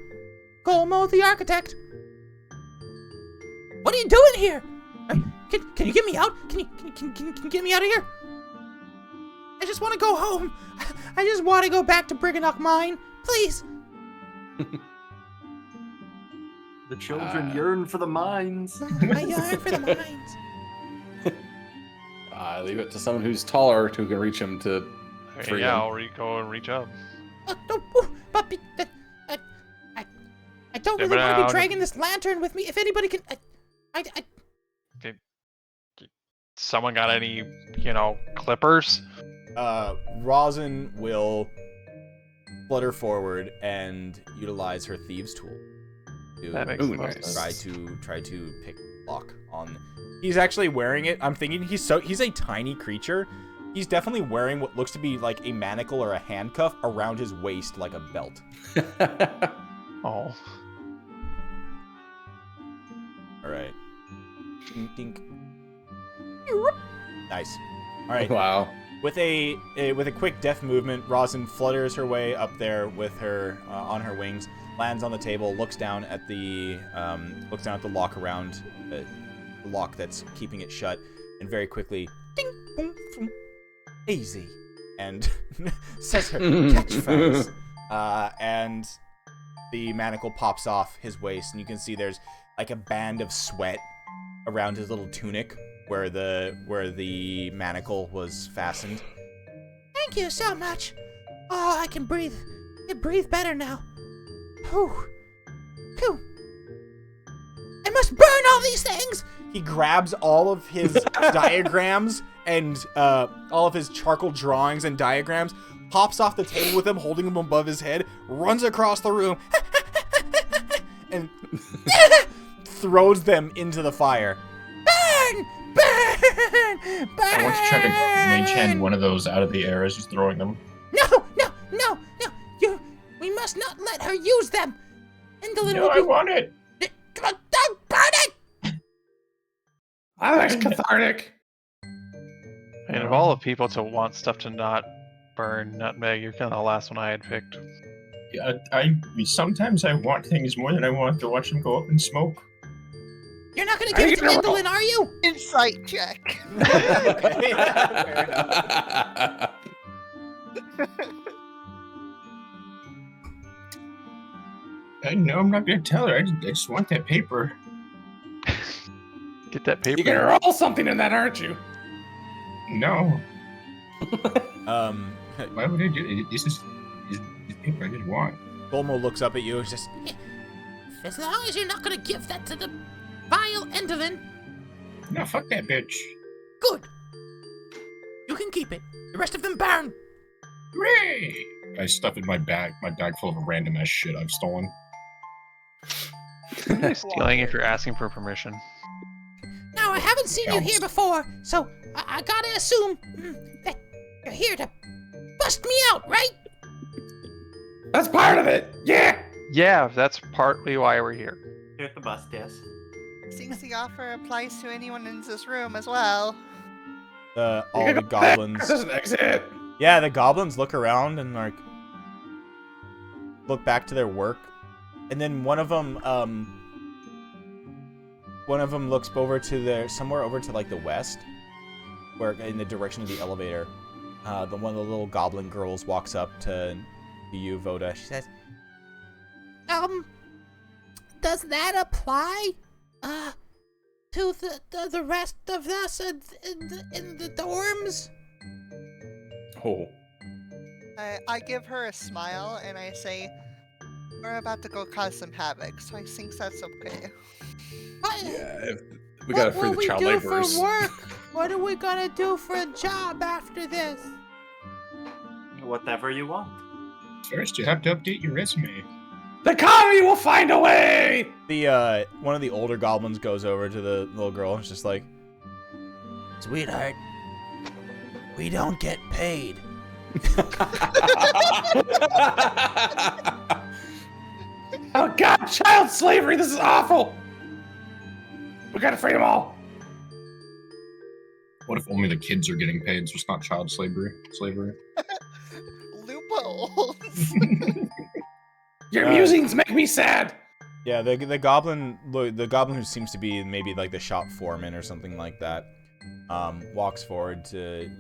Golmo the architect. What are you doing here? Can you get me out? Can you get me out of here? I just want to go home. I just want to go back to Briganock Mine, please. The children yearn for the mines. I yearn for the mines. I leave it to someone who's taller who can reach him to free him. I'll go and reach up. I don't really want to be dragging this lantern with me. If anybody can, Someone got any, clippers? Rosin will flutter forward and utilize her thieves tool That makes to the most sense. try to pick the lock on He's actually wearing it. I'm thinking he's a tiny creature. He's definitely wearing what looks to be like a manacle or a handcuff around his waist like a belt. Oh. All right. Dink, dink. Nice. All right. Wow. With a quick deft movement, Rosin flutters her way up there with her on her wings, lands on the table, looks down at the lock around the lock that's keeping it shut, and very quickly, ding, boom, boom, easy, and says her catchphrase. And the manacle pops off his waist, and you can see there's like a band of sweat around his little tunic where the manacle was fastened. Thank you so much. Oh, I can breathe. I breathe better now. Whew. Phew. I must burn all these things. He grabs all of his diagrams and all of his charcoal drawings and diagrams, pops off the table with them, holding them above his head, runs across the room, and throws them into the fire. Burn! Burn! Burn! I want to try to mage hand one of those out of the air as he's throwing them. No! We must not let her use them. And the little No, I want it. Don't burn it! Oh, that's cathartic. And of all the people to want stuff to not burn nutmeg, you're kind of the last one I had picked. Yeah, sometimes I want things more than I want to watch them go up in smoke. You're not gonna give it to Indolin, are you? Insight check. No, I'm not gonna tell her. I just want that paper. Get that paper. You're gonna roll something in that, aren't you? No. Um, Why would I do it? This is paper I just want. Golmo looks up at you and just, As long as you're not gonna give that to the vile Indolin, No, fuck that bitch. good. You can keep it. The rest of them burn. Hooray! I stuff it in my bag full of random ass shit I've stolen. You're stealing if you're asking for permission. Now, I haven't seen you here before, so I gotta assume that you're here to bust me out, right? That's part of it. Yeah. Yeah, that's partly why we're here. Here at the bus, yes. Seems the offer applies to anyone in this room as well. all the goblins. There's an exit. Yeah, the goblins look around and like look back to their work, and then one of them looks over to somewhere over to like the west, where in the direction of the elevator. One of the little goblin girls walks up to you, Voda. She says, Does that apply, to the rest of us in the dorms? Oh. I give her a smile and I say, we're about to go cause some havoc, so I think that's okay. Yeah. We gotta free the child laborers. For work? What are we gonna do for a job after this? Whatever you want. First, you have to update your resume. The comedy will find a way. The one of the older goblins goes over to the little girl and is just like, Sweetheart, we don't get paid. Oh God, child slavery! This is awful. We gotta free them all. What if only the kids are getting paid, so it's not child slavery? Loopholes. Your musings make me sad. yeah, the goblin who seems to be maybe like the shop foreman or something like that, walks forward to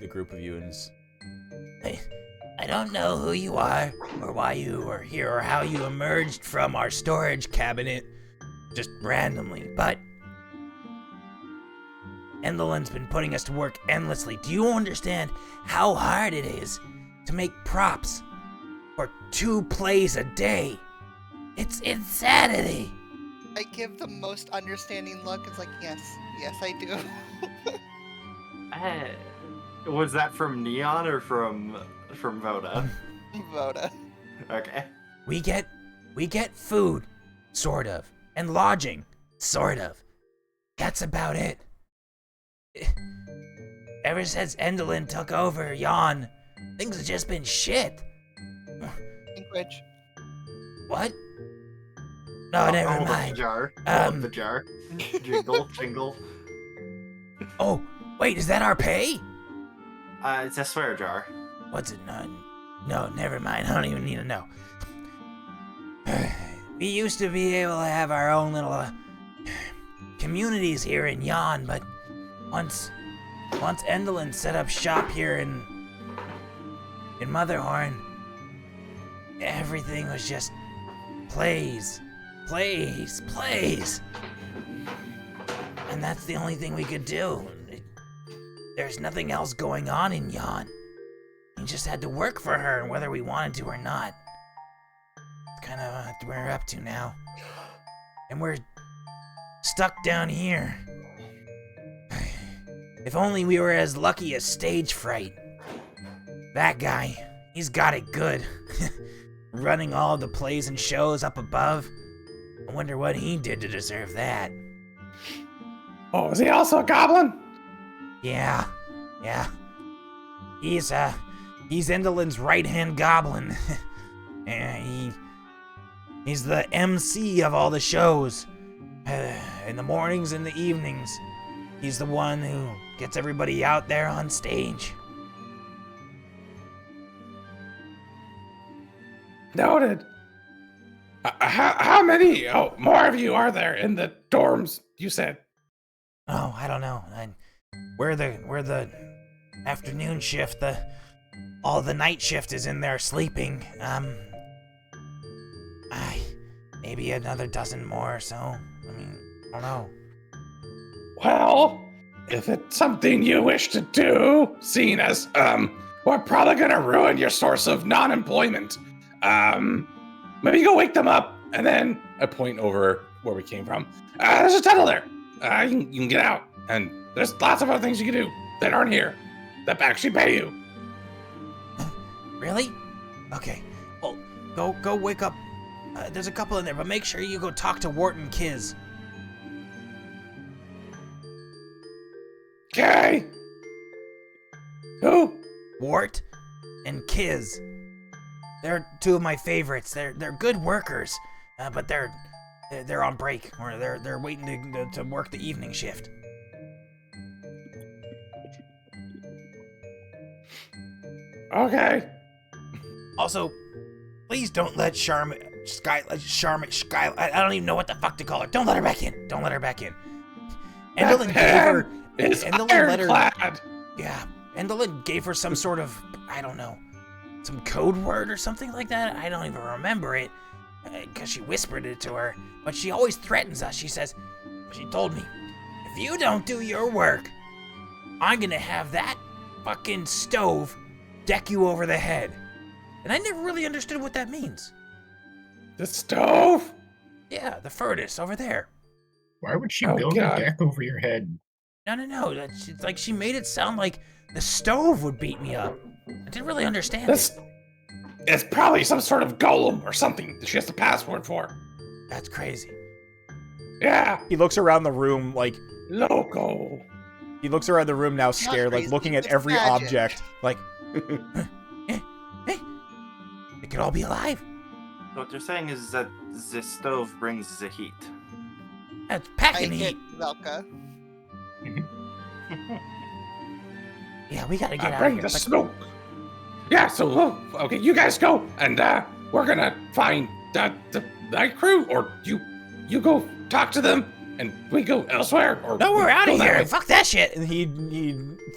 the group of you and I don't know who you are, or why you are here, or how you emerged from our storage cabinet just randomly, but Endolin's been putting us to work endlessly. Do you understand how hard it is to make props for 2 plays a day? It's insanity. I give the most understanding look. It's like, yes, I do. Was that from Neon or from Voda? Voda. Okay. We get food, sort of, and lodging, sort of. That's about it. Ever since Endelin took over Yon, things have just been shit. Language. What? No, never Hold up mind. the jar. Hold up the jar. Jingle, jingle. Oh, wait, is that our pay? It's a swear jar. What's it? No, never mind. I don't even need to know. We used to be able to have our own little communities here in Yon, but once Endelin set up shop here in Motherhorn, everything was just plays. And that's the only thing we could do. There's nothing else going on in Yon. We just had to work for her, whether we wanted to or not. It's kind of what we're up to now. And we're stuck down here. If only we were as lucky as Stage Fright. That guy, he's got it good. Running all the plays and shows up above. I wonder what he did to deserve that. Oh, is he also a goblin? Yeah. He's Endelin's right-hand goblin. He's the MC of all the shows. In the mornings and the evenings. He's the one who gets everybody out there on stage. Noted. How many more of you are there in the dorms, you said? Oh, I don't know. We're the afternoon shift. All the night shift is in there sleeping. Maybe another dozen more or so. I mean, I don't know. Well, if it's something you wish to do, seeing as, we're probably gonna ruin your source of non-employment, maybe go wake them up, and then I point over where we came from. There's a tunnel there. You can get out, and there's lots of other things you can do that aren't here that actually pay you. Really? Okay. Well, go wake up. There's a couple in there, but make sure you go talk to Wart and Kiz. Okay. Who? Wart and Kiz. They're two of my favorites. They're good workers, but they're on break, or they're waiting to work the evening shift. Okay. Also, please don't let Sky. I don't even know what the fuck to call her. Don't let her back in. Endelin gave her. It's Endelin let her. ironclad. Yeah, Endelin gave her some sort of, I don't know, some code word or something like that. I don't even remember it, because she whispered it to her. But she always threatens us. She told me, if you don't do your work, I'm gonna have that fucking stove deck you over the head. And I never really understood what that means. The stove? Yeah, the furnace over there. Why would she Oh, build God. a deck over your head? No. It's like she made it sound like the stove would beat me up. I didn't really understand it. It's probably some sort of golem or something that she has the password for. That's crazy. Yeah, He looks around the room like loco. he looks around the room now scared, like crazy, looking at it's every magic. object. Like Hey, they could all be alive. So what you're saying is that the stove brings the heat. That's I packing hit heat. Velka. Yeah, we gotta get out of Bring here. the But smoke. Yeah, so, okay, you guys go, and we're gonna find the night crew, or you go talk to them, and we go elsewhere, or no, we're out go of that here. way. Fuck that shit. and he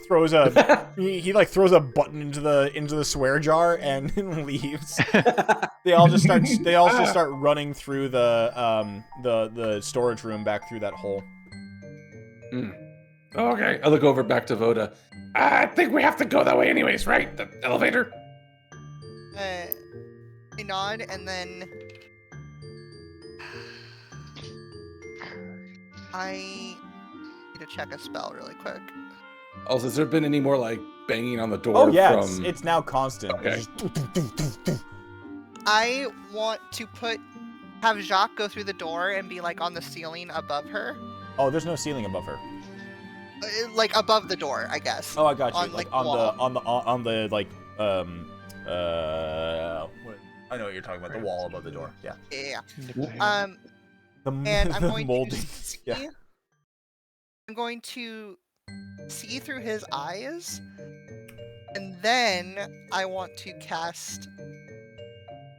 throws a he like throws a button into the swear jar and leaves. They all just start running through the storage room back through that hole. Okay, I look over back to Voda. I think we have to go that way anyways, right? The elevator? I nod and then I need to check a spell really quick. Also, has there been any more, like, banging on the door Oh yeah, from... it's now constant. Okay. It's just- I want to have Jacques go through the door and be like on the ceiling above her. Oh, there's no ceiling above her. like above the door, I guess. Oh, I got you. On, Like like, wall. on the like what, I know what you're talking about. The wall above the door. Yeah. Yeah. Nickname. The And I'm the going molding. to see. Yeah. I'm going to see through his eyes, and then I want to cast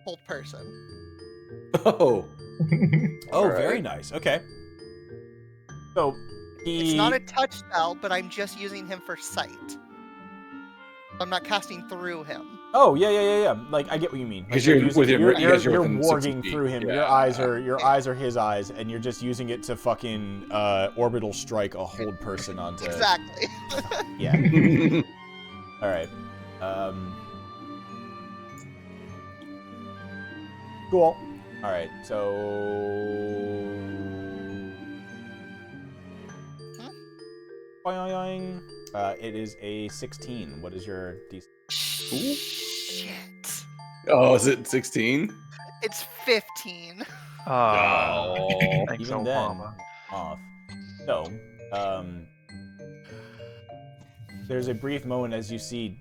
Hold Person. Oh, Oh, Alright. very nice. Okay. So he. It's not a touch spell, but I'm just using him for sight. I'm not casting through him. Oh yeah. Like I get what you mean. Like, Because you're using- within- you're, you guys are you're within 60 warging feet. through him. Your Yeah. eyes are his eyes, and you're just using it to fucking orbital strike a hold person onto. Exactly. Yeah. All right. Cool. All right. So. Boing. It is a 16. What is your DC? Shit. Oh, is it 16? It's 15. Oh. Thanks, Even then, Obama. off. So, there's a brief moment as you see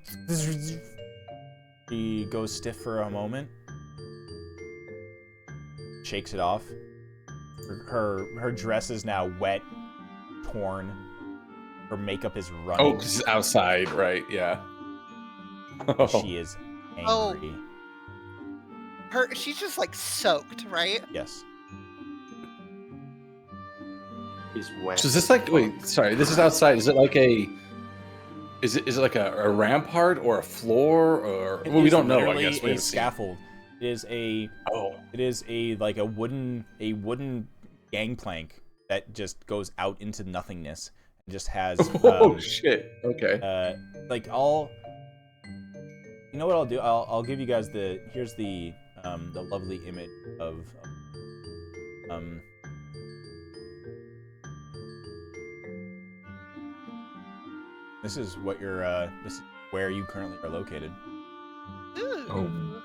she goes stiff for a moment, shakes it off. Her dress is now wet, torn. Her makeup is running. Oh, because it's outside, right? Yeah. Oh. She is angry. Oh. She's just like soaked, right? Yes. He's wet. So is this like? Wait, sorry. This is outside. Is it like a? Is it like a rampart or a floor or? It Well, we is don't know. I literally guess we a haven't seen. scaffold. It is a. Oh. It is a like a wooden gangplank that just goes out into nothingness and just has Oh shit. Okay. like all. You know what I'll do? I'll give you guys here's the lovely image of this is what this is where you currently are located. Ooh. Oh.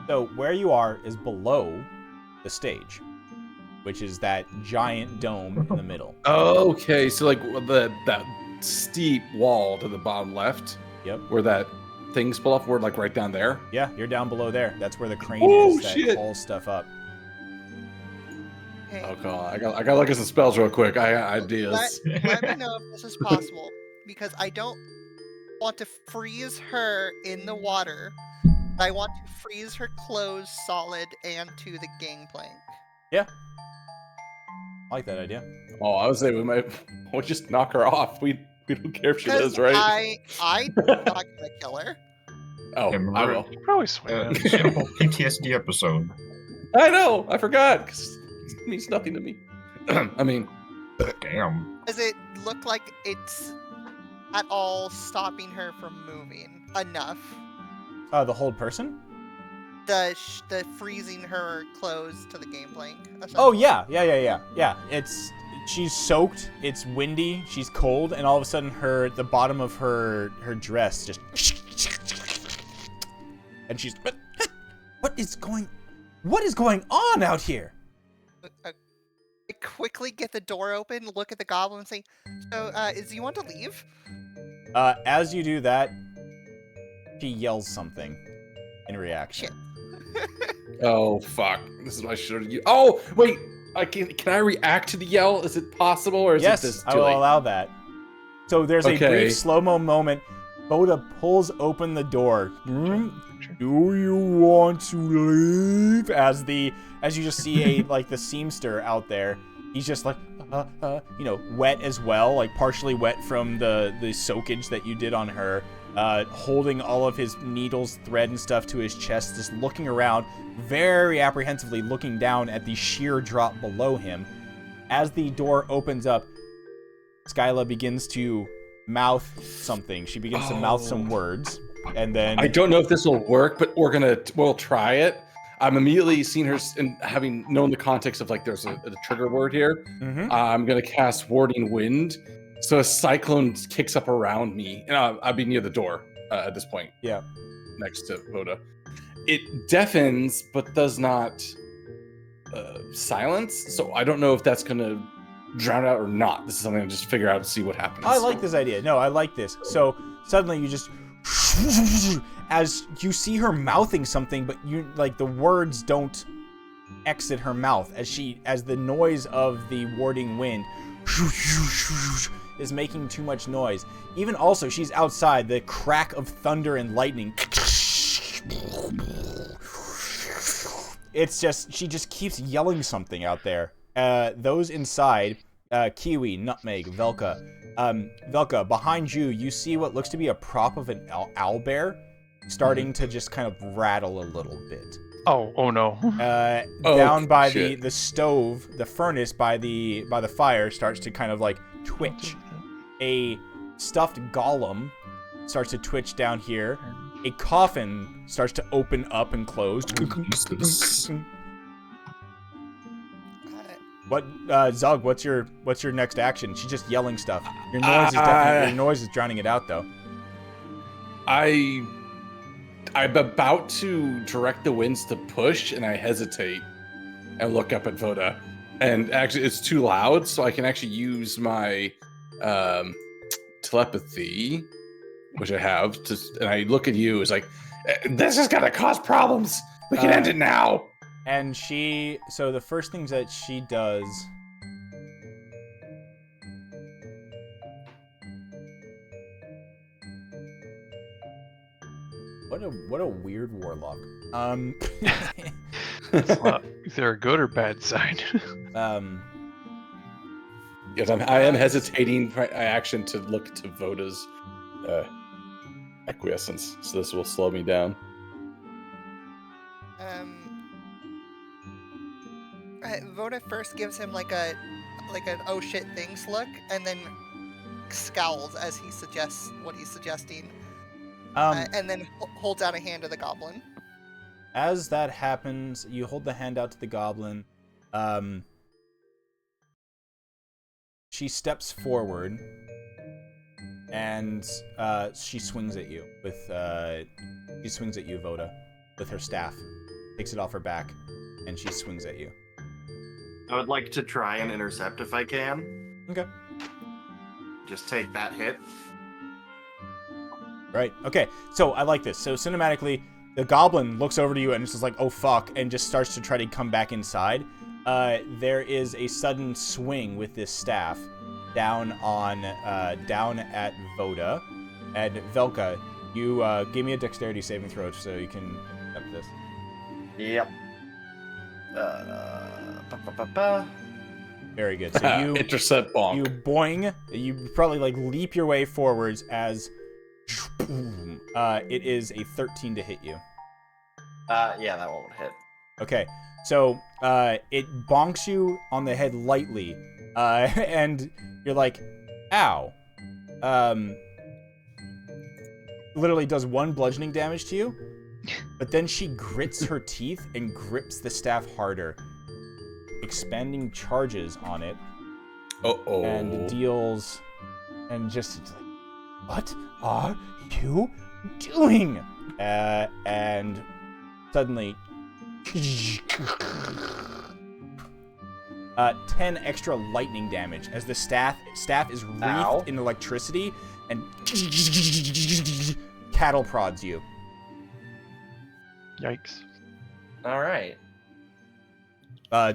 So where you are is below the stage, which is that giant dome in the middle. Okay. So like that steep wall to the bottom left, Yep. where that thing's pulled off, we're like right down there. Yeah, you're down below there. That's where the crane Oh, is that shit. hauls stuff up. Okay. Oh god, I got to look at some spells real quick. I got ideas. Let me know if this is possible, because I don't want to freeze her in the water. I want to freeze her clothes solid and to the gangplank. Yeah. I like that idea. Oh, I was saying we'll just knock her off. We don't care if she Because lives, right? I'm not gonna kill her. Oh, Yeah, I will. You probably swim. Simple PTSD episode. I know. I forgot. 'Cause it means nothing to me. I mean, Damn. Does it look like it's at all stopping her from moving enough? The hold person? The freezing her clothes to the gangplank. Oh essentially? yeah. She's soaked. It's windy. She's cold, and all of a sudden, the bottom of her dress just, and she's, what is going on out here? I quickly get the door open, look at the goblin, and say, "So, do you want to leave?" As you do that, she yells something in reaction. oh fuck. This is what I should have. Oh wait. Can I react to the yell? Is it possible, or is Yes, it this I too will late? allow that. So there's a Okay. brief slow-mo moment. Boda pulls open the door. Do you want to leave? As you just see like the seamster out there. He's just like, wet as well, like partially wet from the soakage that you did on her. Holding all of his needles, thread, and stuff to his chest, just looking around, very apprehensively looking down at the sheer drop below him. As the door opens up, Skyla begins to mouth something. She begins to mouth some words, and then... I don't know if this will work, but we'll try it. I'm immediately seeing her and having known the context of like there's a trigger word here. Mhm. I'm gonna cast Warding Wind, so a cyclone kicks up around me, and I'll be near the door at this point. Yeah. Next to Voda. It deafens, but does not silence. So I don't know if that's gonna drown it out or not. This is something I just figure out and see what happens. I like this idea. No, I like this. So suddenly you just, as you see her mouthing something, but you like the words don't exit her mouth as the noise of the warding wind is making too much noise. Even also, she's outside. The crack of thunder and lightning. It's just, she just keeps yelling something out there. Those inside, Kiwi, Nutmeg, Velka. Velka, behind you, you see what looks to be a prop of an owlbear starting to just kind of rattle a little bit. Oh no. Down by shit. the stove, the furnace by the fire starts to kind of like twitch. A stuffed golem starts to twitch down here. A coffin starts to open up and close. Jesus. What, Zug? What's your next action? She's just yelling stuff. Your noise is definitely, your noise is drowning it out, though. I'm about to direct the winds to push, and I hesitate and look up at Voda. And actually, it's too loud, so I can actually use my telepathy, which I have, and I look at you. It's like, this is gonna cause problems. We can end it now. And so the first things that she does. What a weird warlock. Is there a good or bad side? Yes, I am hesitating my action to look to Voda's acquiescence, so this will slow me down. Voda first gives him like an oh shit things look, and then scowls as he suggests what he's suggesting, and then holds out a hand to the goblin. As that happens, you hold the hand out to the goblin. She steps forward, and she swings at you Voda, with her staff. Takes it off her back, and she swings at you. I would like to try and intercept if I can. Okay. Just take that hit. Right. Okay. So I like this. So cinematically, the goblin looks over to you and it's just like, oh fuck, and just starts to try to come back inside. There is a sudden swing with this staff down at Voda. And Velka, you give me a dexterity saving throw so you can accept this. Yep. Very good. So you Intercept bonk. You boing. You probably like leap your way forwards as it is a 13 to hit you. Yeah, that won't hit. Okay, so it bonks you on the head lightly, and you're like, ow. Literally does 1 bludgeoning damage to you, but then she grits her teeth and grips the staff harder, expanding charges on it. Uh-oh. And deals, and just like, what are you doing? And suddenly, 10 extra lightning damage as the staff is wreathed in electricity and cattle prods you. Yikes. All right.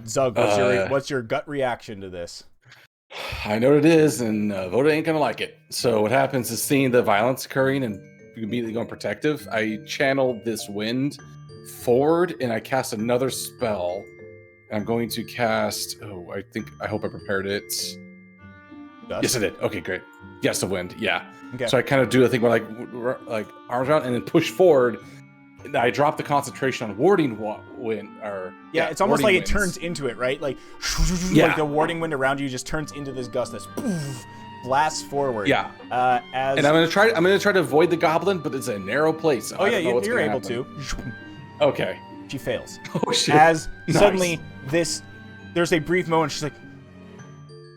Zug, what's your gut reaction to this? I know what it is, and Voda ain't gonna like it. So what happens is, seeing the violence occurring and immediately going protective, I channel this wind forward and I cast another spell. And I'm going to cast. I hope I prepared it. Gust? Yes, I did. Okay, great. Gust of wind. Yeah. Okay. So I kind of do a thing where like arms around and then push forward. I drop the concentration on warding wind. It's almost like warding it turns into it, right? Like, Yeah. like the warding wind around you just turns into this gust that's blasts forward. Yeah. And I'm gonna try to avoid the goblin, but it's a narrow place. So oh I yeah, don't know what's you're gonna able happen. to. Okay. She fails. Oh shit. As Nice. suddenly there's a brief moment. She's like,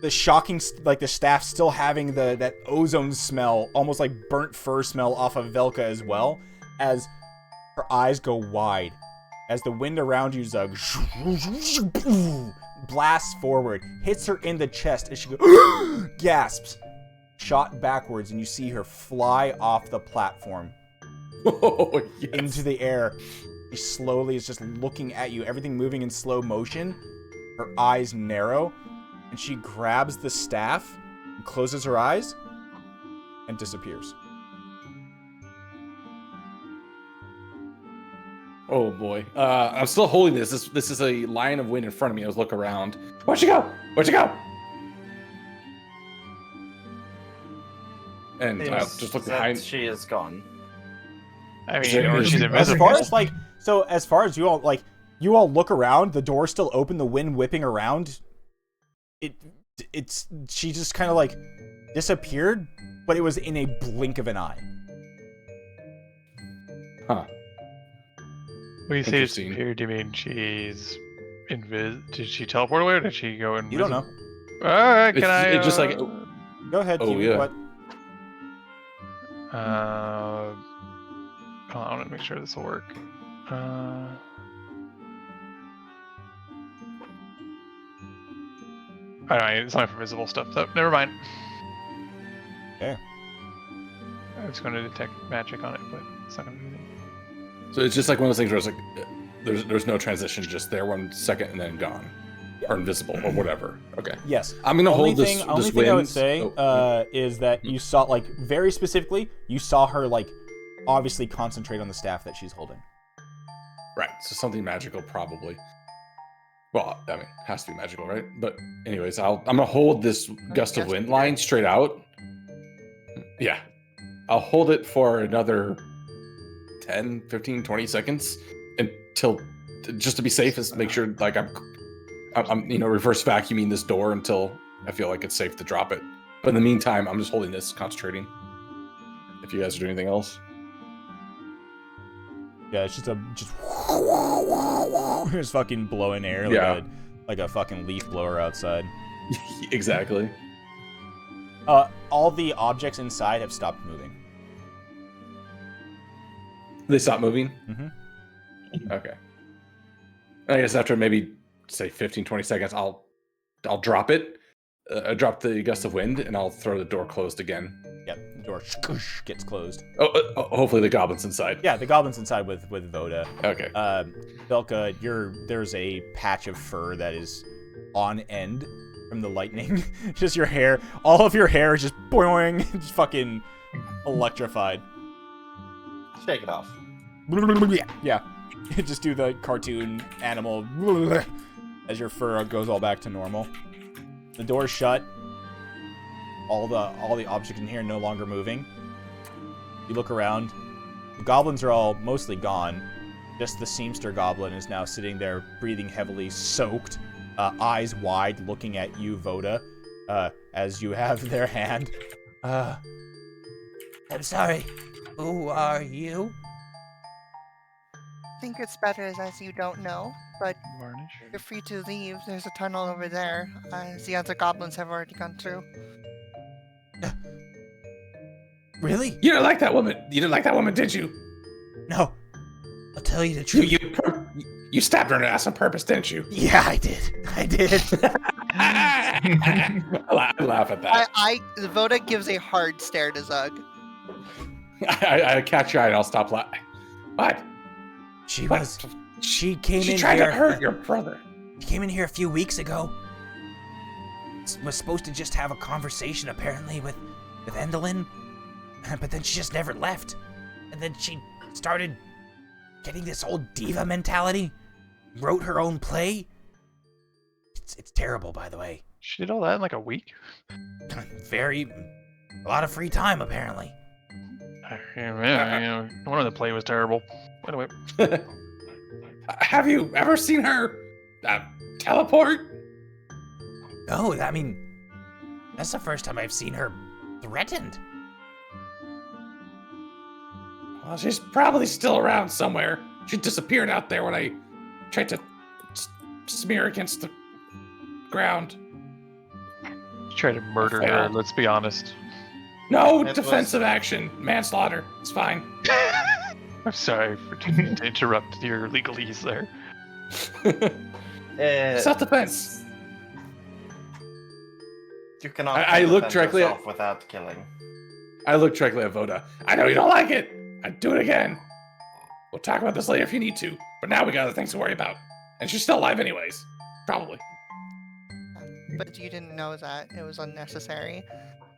the shocking, like the staff still having that ozone smell, almost like burnt fur smell off of Velka as well, as her eyes go wide as the wind around you, Zug, blasts forward, hits her in the chest as she gasps, shot backwards, and you see her fly off the platform into the air. She slowly is just looking at you, everything moving in slow motion. Her eyes narrow, and she grabs the staff, and closes her eyes, and disappears. Oh boy. I'm still holding this. This is a line of wind in front of me. I was looking around. Where'd she go? Where'd she go? And I'll just look behind. She is gone. I Is there- mean, or she's As invisible. far as like, so as far as you all look around, the door's still open, the wind whipping around. She just kind of like disappeared, but it was in a blink of an eye. Huh. When you say Interesting. disappeared, do you mean she's did she teleport away or did she go invisible? You don't know. Alright, can It's just like- Go ahead, Oh, Kiwi. yeah. What? Hold on, I want to make sure this will work. Alright, it's only for visible stuff, so never mind. Okay. I was going to detect magic on it, but it's not going to do anything. So it's just like one of those things where it's like there's no transition, just there 1 second and then gone, or invisible or whatever. Okay. Yes. I'm gonna Only hold this. thing, only this thing wind. I would say Oh, is that you saw, like, very specifically, you saw her, like, obviously concentrate on the staff that she's holding. right. So something magical, probably. Well, I mean, it has to be magical, right? But anyways, I'm gonna hold this gust of wind line straight out. Yeah. I'll hold it for another 10, 15, 20 seconds until, just to be safe, is make sure like I'm reverse vacuuming this door until I feel like it's safe to drop it. But in the meantime, I'm just holding this, concentrating. If you guys are doing anything else. Yeah, it's just fucking blowing air like a fucking leaf blower outside. Exactly. All the objects inside have stopped moving. They stop moving? Mm-hmm. Okay. I guess after maybe, say, 15, 20 seconds, I'll drop it. Drop the gust of wind, and I'll throw the door closed again. Yep, the door gets closed. Hopefully the goblin's inside. Yeah, the goblin's inside with Voda. Okay. Belka, there's a patch of fur that is on end from the lightning. Just your hair, all of your hair is just boing, just fucking electrified. Shake it off. Yeah. Just do the cartoon animal as your fur goes all back to normal. The door's shut. All the objects in here no longer moving. You look around. The goblins are all mostly gone. Just the seamster goblin is now sitting there, breathing heavily, soaked, eyes wide, looking at you, Voda, as you have their hand. I'm sorry. Who are you? I think it's better as you don't know, but Varnish. you're free to leave. There's a tunnel over there. The other goblins have already gone through. Really? You didn't like that woman. You didn't like that woman, did you? No. I'll tell you the truth. You stabbed her in the ass on purpose, didn't you? Yeah, I did. I did. I laugh at that. Voda gives a hard stare to Zug. I catch your eye and I'll stop laughing. What? She What? came She in tried here. to hurt your brother. She came in here a few weeks ago. Was supposed to just have a conversation apparently with Endolin, but then she just never left. And then she started getting this old diva mentality. Wrote her own play. It's terrible, by the way. She did all that in like a week? A lot of free time apparently. Yeah, one of the play was terrible. Anyway, Have you ever seen her teleport? No, I mean, that's the first time I've seen her threatened. Well, she's probably still around somewhere. She disappeared out there when I tried to smear against the ground. she tried to murder her, let's be honest. No It defensive action. Manslaughter. It's fine. I'm sorry for to interrupt your legalese there. Self-defense. You cannot I look defend directly at- yourself without killing. I look directly at Voda. I know you don't like it. I'd do it again. We'll talk about this later if you need to. But now we got other things to worry about. And she's still alive anyways. Probably. But you didn't know that. It was unnecessary.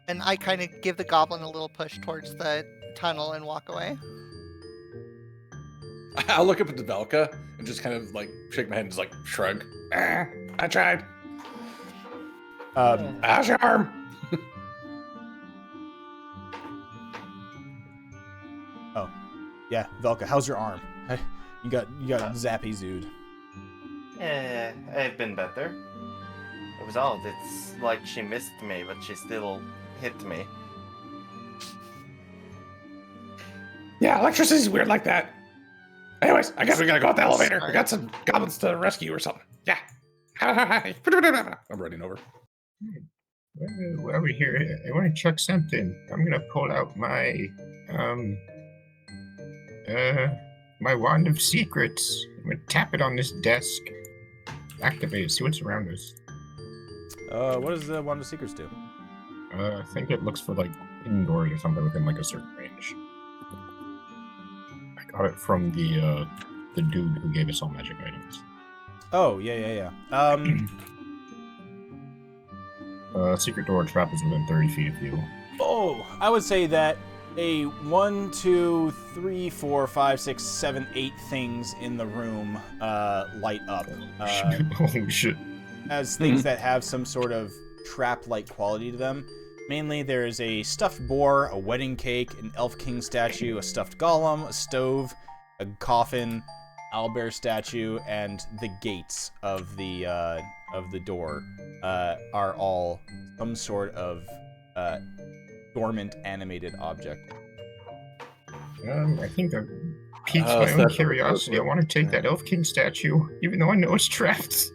And I kind of give the goblin a little push towards the tunnel and walk away. I'll look up at the Velka and just kind of like shake my head and just like shrug. I tried. How's your arm? Oh, yeah, Velka, how's your arm? You got zappy zooed. I've been better. It was odd. It's like she missed me, but she still hit me. Yeah, electricity's weird like that. Anyways, I guess we gotta go up the elevator. We got some goblins to rescue or something. Yeah. I'm running over. While we're here, I want to check something. I'm gonna pull out my my wand of secrets. I'm gonna tap it on this desk. Activate it. See what's around us. What does the Wand of Secrets do? I think it looks for like indoors or something within like a certain range. I got it from the dude who gave us all magic items. Oh, yeah. Secret door trap is within 30 feet of you. Oh, I would say that a 1, 2, 3, 4, 5, 6, 7, 8 things in the room light up. Holy shit. As things that have some sort of trap-like quality to them. Mainly, there is a stuffed boar, a wedding cake, an elf king statue, a stuffed golem, a stove, a coffin, owlbear statue, and the gates of the door are all some sort of dormant animated object. I think I've piqued my own curiosity. I want to take that Elf King statue, even though I know it's trapped.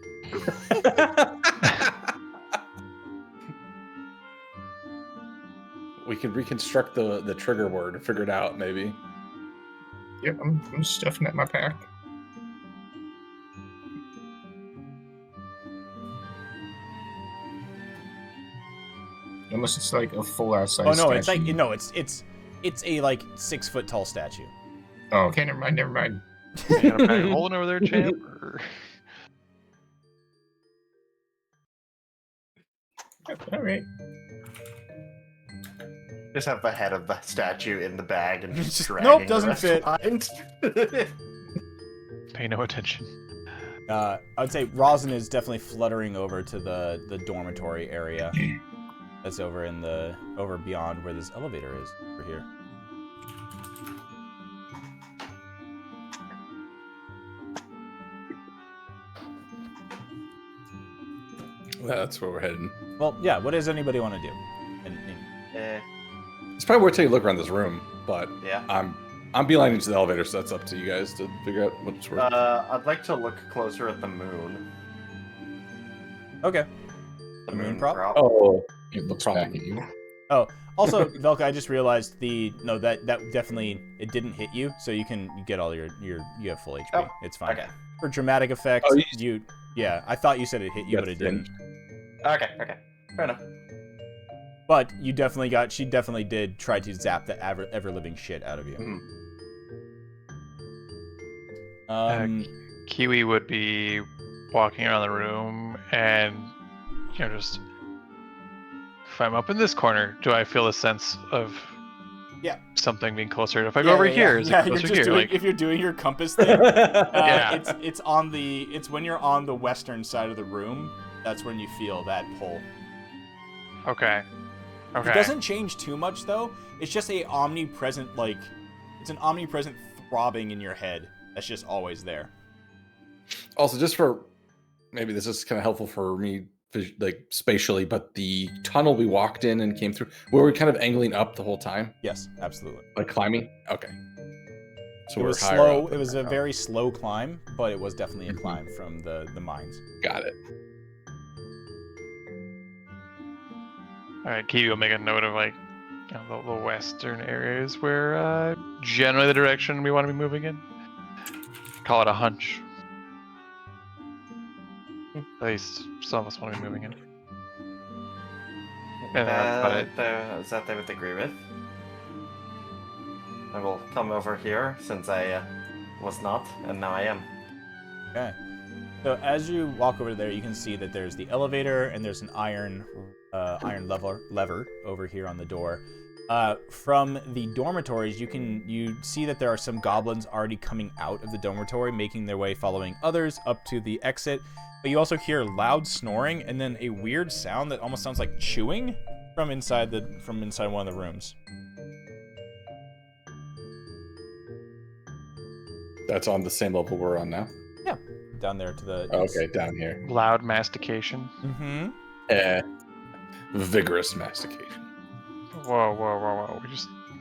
We could reconstruct the trigger word and figure it out, maybe. Yep, I'm stuffing at my pack. Unless it's like a full-ass size Oh no, statue. it's a like 6 foot tall statue. Oh, okay, never mind. You got a bag holding over there, champ? Or... All right. Just have the head of the statue in the bag and just dragging Nope, the doesn't rest fit. behind. Pay no attention. I'd say Rosin is definitely fluttering over to the dormitory area. That's over beyond where this elevator is over here. That's where we're heading. Well, yeah. What does anybody want to do? It's probably worth taking a look around this room, but Yeah. I'm beelining to the elevator, so that's up to you guys to figure out what's worth. I'd like to look closer at the moon. Okay. The moon moon prop? prop. Oh, It looks Problem. back at you. Oh, also, Velka, I just realized that definitely it didn't hit you, so you get all you have full HP. Oh, It's fine. Okay. For dramatic effect, Oh, I thought you said it hit you, but it didn't. Okay. Fair enough. But she definitely did try to zap the ever living shit out of you. Mhm. Kiwi would be walking around the room and, just... If I'm up in this corner, do I feel a sense of something being closer? If I go over here, is it closer here? If you're doing your compass thing, it's when you're on the western side of the room, that's when you feel that pull. Okay. It doesn't change too much though. It's just it's an omnipresent throbbing in your head that's just always there. Also, just for maybe this is kind of helpful for me, like spatially, but the tunnel we walked in and came through, were we kind of angling up the whole time, Yes, absolutely. like climbing? Okay. So It we're was higher slow. up. It was a very slow climb, but it was definitely a climb from the mines. Got it. All right, Kiwi will make a note of the western areas where generally the direction we want to be moving in. Call it a hunch. At least some of us want to be moving in. And That I would agree with. I will come over here since I was not, and now I am. Okay. So as you walk over there, you can see that there's the elevator and there's an iron lever over here on the door. From the dormitories, you see that there are some goblins already coming out of the dormitory, making their way, following others up to the exit. But you also hear loud snoring and then a weird sound that almost sounds like chewing from inside one of the rooms. That's on the same level we're on now. Yeah, down there to the. Okay, down here. Loud mastication. Mm-hmm. Vigorous mastication. Whoa.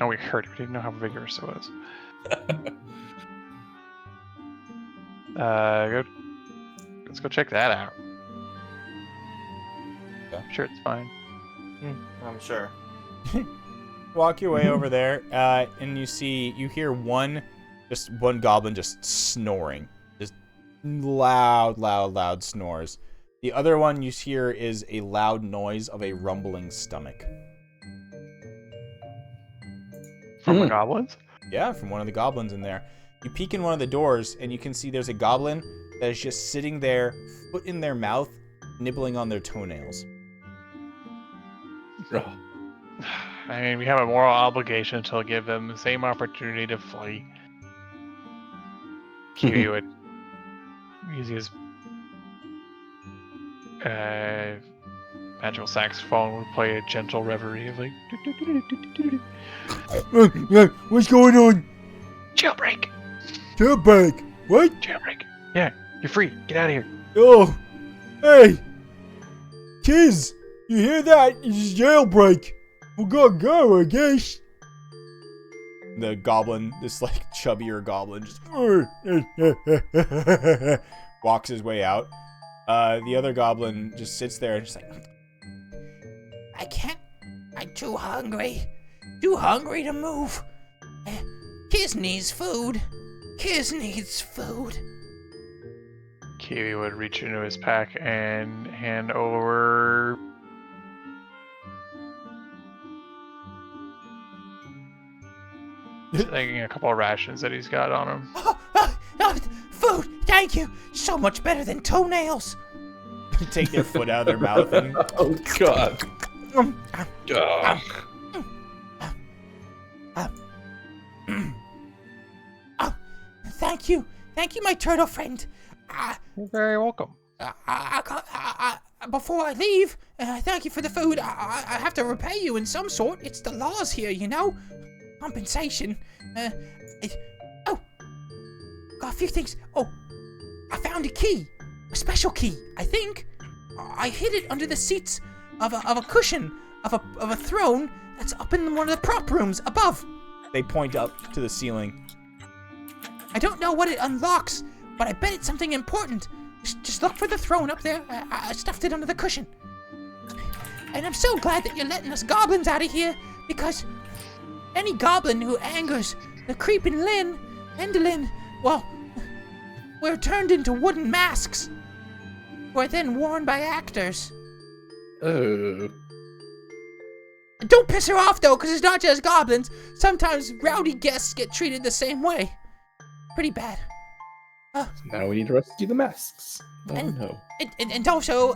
We heard it. We didn't know how vigorous it was. Good. Let's go check that out. Yeah. I'm sure it's fine. I'm sure. Walk your way over there, and you hear one goblin just snoring, just loud snores. The other one you hear is a loud noise of a rumbling stomach. From the goblins? Yeah, from one of the goblins in there. You peek in one of the doors, and you can see there's a goblin that is just sitting there, foot in their mouth, nibbling on their toenails. I mean, we have a moral obligation to give them the same opportunity to flee. Kiwi would use his magical saxophone, would play a gentle reverie of like. What's going on? Jailbreak! Jailbreak? What? Jailbreak. Yeah, you're free. Get out of here. Oh, hey, kids, you hear that? It's jailbreak. We gotta go, I guess. The goblin, this like chubbier goblin, just walks his way out. The other goblin just sits there and just like, I can't. I'm too hungry. Too hungry to move. Kiz needs food. Kiz needs food. Kiwi would reach into his pack and hand over. Taking a couple of rations that he's got on him. Food, thank you. So much better than toenails. take their foot out of their mouth and. Oh God. Thank you, my turtle friend. You're very welcome. Before I leave, thank you for the food. I have to repay you in some sort. It's the laws here, you know. Compensation. Got a few things. Oh, I found a key, a special key. I think I hid it under the seats of a cushion of a throne that's up in one of the prop rooms above. They point up to the ceiling. I don't know what it unlocks, but I bet it's something important. Just look for the throne up there. I stuffed it under the cushion. And I'm so glad that you're letting us goblins out of here, because any goblin who angers the creeping Enderlin, well, we're turned into wooden masks, who are then worn by actors. Oh. Don't piss her off, though, because it's not just goblins. Sometimes rowdy guests get treated the same way. Pretty bad. Now we need to rescue the masks. Oh no. And also,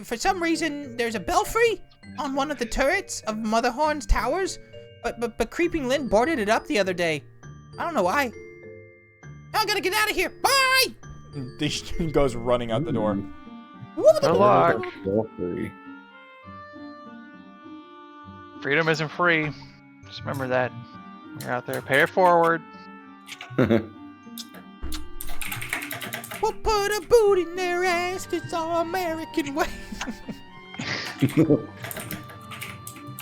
for some reason, there's a belfry on one of the turrets of Motherhorn's towers, but Creeping Lynn boarded it up the other day. I don't know why. I gotta get out of here. Bye! He goes running out the door. Good luck. Belfry. Freedom isn't free. Just remember that. You're out there. Pay it forward. We'll put a boot in their ass. It's our American way.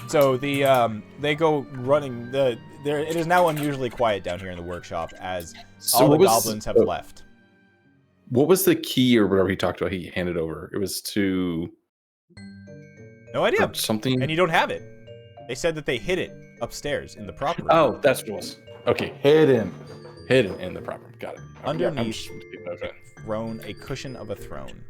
So they go running. It is now unusually quiet down here in the workshop as all the goblins have left. What was the key or whatever he talked about? He handed over. It was to No idea. something. And you don't have it. They said that they hid it upstairs in the prop room. Oh, that's what it was. Okay, hidden in the prop room. Got it. Okay, Underneath okay. throne, a cushion of a throne.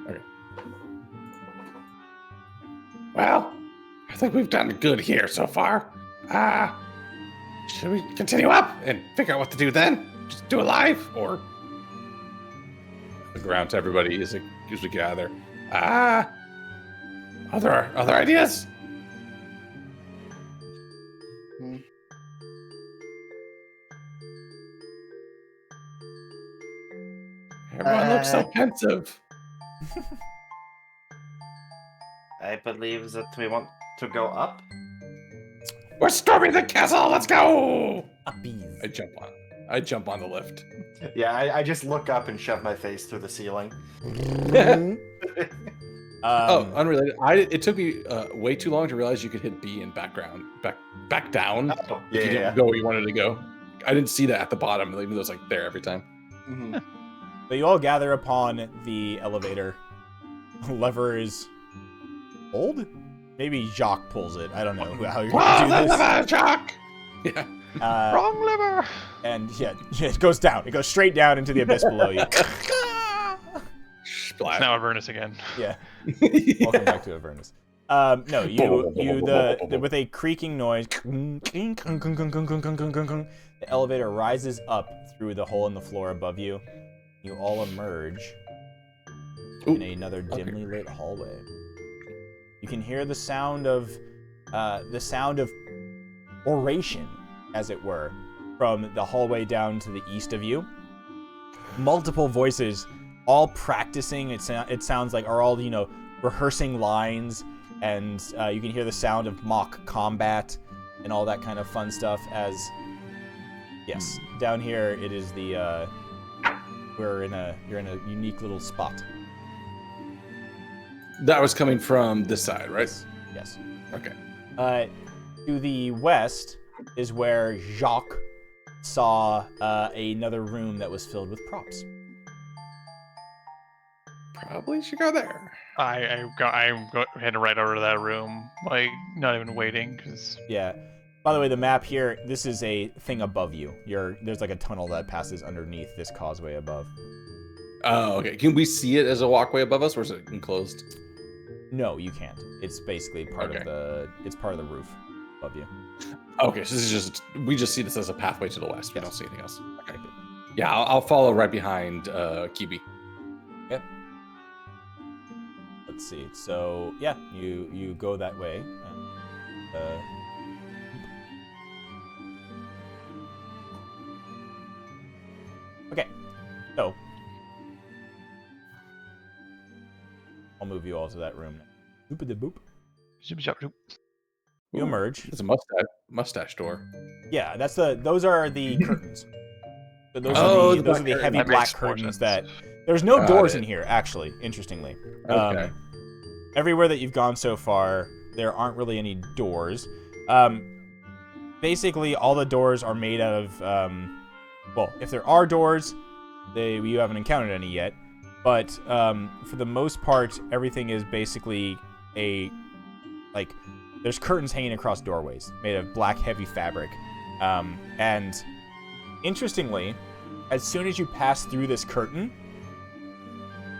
Okay. Well, I think we've done good here so far. Should we continue up and figure out what to do then? Just do it live, or look around to everybody as we gather. Other ideas? Everyone looks so pensive. I believe that we want to go up. We're storming the castle. Let's go! Uppies. I jump on the lift. Yeah, I just look up and shove my face through the ceiling. Unrelated. It took me way too long to realize you could hit B and back down. Oh, If you didn't go where you wanted to go. I didn't see that at the bottom, even though it was like there every time. Mhm. So you all gather upon the elevator. Lever is old? Maybe Jacques pulls it. I don't know how you're gonna do this. Lever, Jacques! Yeah. Wrong liver. And yeah, it goes down. It goes straight down into the abyss below you. Splat. Now Avernus again. Yeah. Welcome back to Avernus. No, you with a creaking noise, the elevator rises up through the hole in the floor above you. You all emerge in another dimly lit hallway. You can hear the sound of oration, as it were, from the hallway down to the east of you. Multiple voices, all practicing. It sounds like are all rehearsing lines, and you can hear the sound of mock combat and all that kind of fun stuff. Down here it is you're in a unique little spot. That was coming from this side, right? Yes. Okay. To the west is where Jacques saw another room that was filled with props. Probably should go there. I'm heading right over to that room, like not even waiting, because Yeah. By the way, the map here, this is a thing above you. There's like a tunnel that passes underneath this causeway above. Oh, okay. Can we see it as a walkway above us, or is it enclosed? No, you can't. It's basically part of the roof above you. Okay, so this is we just see this as a pathway to the west. We don't see anything else. Okay. Okay. Yeah, I'll follow right behind Kibi. Okay. Let's see. So yeah, you go that way. And, okay. So I'll move you all to that room now. Boop-a-da-boop. You emerge. It's a mustache door. Yeah, those are the curtains. So those Oh, are the heavy That black makes more curtains sense. there's no Got doors it. in here, actually, interestingly. Okay. Everywhere that you've gone so far, there aren't really any doors. Basically, all the doors are made out of, well, if there are doors, you haven't encountered any yet. But for the most part, everything is basically there's curtains hanging across doorways made of black, heavy fabric. And interestingly, as soon as you pass through this curtain,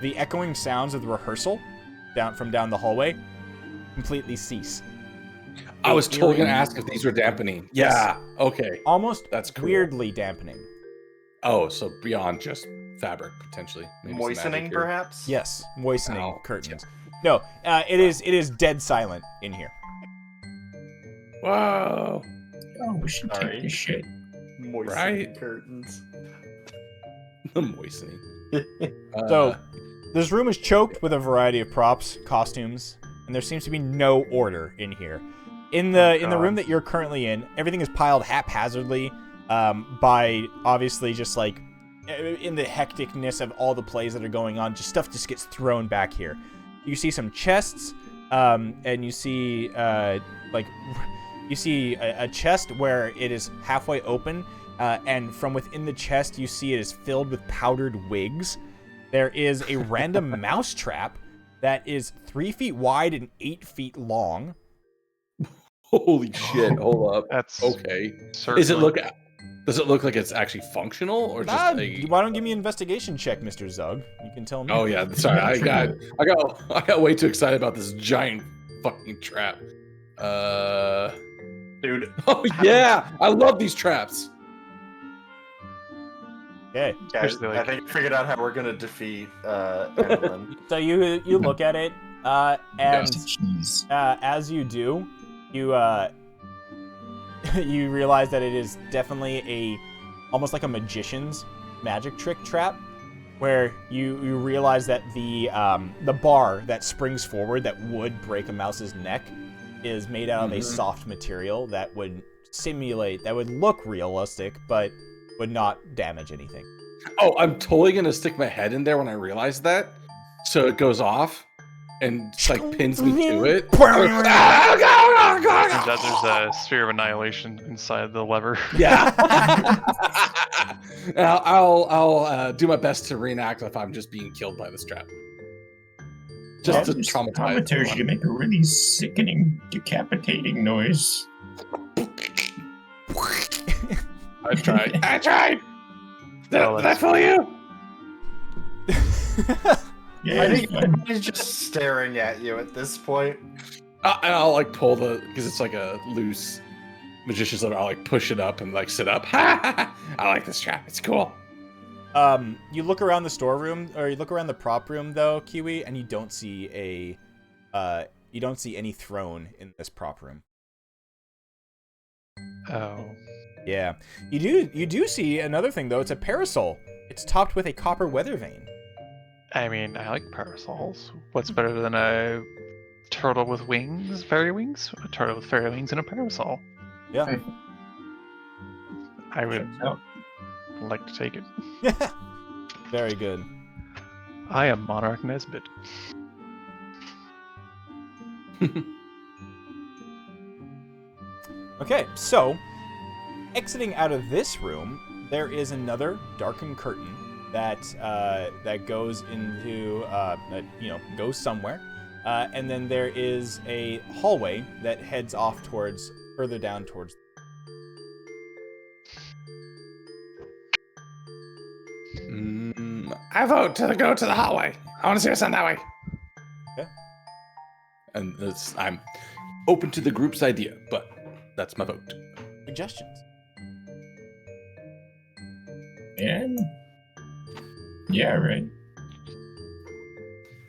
the echoing sounds of the rehearsal from down the hallway completely cease. I was totally going to ask if these were dampening. Yeah, okay. Almost That's cool. weirdly dampening. Oh, so beyond just fabric, potentially. Maybe some magic Moistening, here. perhaps? Yes, moistening Oh, curtains. No, it is dead silent in here. Whoa. Oh, we should Sorry. take this shit. Moistening Right. curtains. The moistening. So, this room is choked with a variety of props, costumes, and there seems to be no order in here. In the room that you're currently in, everything is piled haphazardly by obviously just like in the hecticness of all the plays that are going on, stuff just gets thrown back here. You see some chests, and you see a chest where it is halfway open, and from within the chest, you see it is filled with powdered wigs. There is a random mouse trap that is 3 feet wide and 8 feet long. Holy shit! Hold up. That's Okay. certainly. Does it look like it's actually functional or just Why don't you give me an investigation check, Mr. Zug? You can tell me. Oh yeah, sorry. I got way too excited about this giant fucking trap. Dude. Oh yeah, I love these traps. Okay. Guys, Especially, I like- think I figured out how we're gonna defeat Evelyn. So you look at it, and Jeez. as you do, you you realize that it is definitely almost like a magician's magic trick trap, where you realize that the bar that springs forward that would break a mouse's neck is made out of a soft material that would look realistic, but would not damage anything. Oh, I'm totally gonna stick my head in there when I realize that, so it goes off and just, like pins me to it. Turns out there's a sphere of annihilation inside the lever. Yeah. I'll do my best to reenact if I'm just being killed by this trap. Just to traumatize. Commentators, you make a really sickening, decapitating noise. I tried. Did Oh, I fool you? Yeah, I it's think fine. he's just staring at you at this point. And I'll like pull because it's like a loose magician's lever. I'll like push it up and like sit up. I like this trap. It's cool. You look around the storeroom, or you look around the prop room though, Kiwi, and you don't see any throne in this prop room. Oh. Yeah. You do see another thing though, it's a parasol. It's topped with a copper weather vane. I mean, I like parasols. What's better than a turtle with wings, fairy wings? A turtle with fairy wings and a parasol. Yeah. I would Oh, like to take it. Very good. I am Monarch Nesbit. Okay, so exiting out of this room, there is another darkened curtain that goes into goes somewhere, and then there is a hallway that heads off further down towards. I vote to go to the hallway. I want to see what's on that way. Okay. And I'm open to the group's idea, but that's my vote. Suggestions. and yeah, right.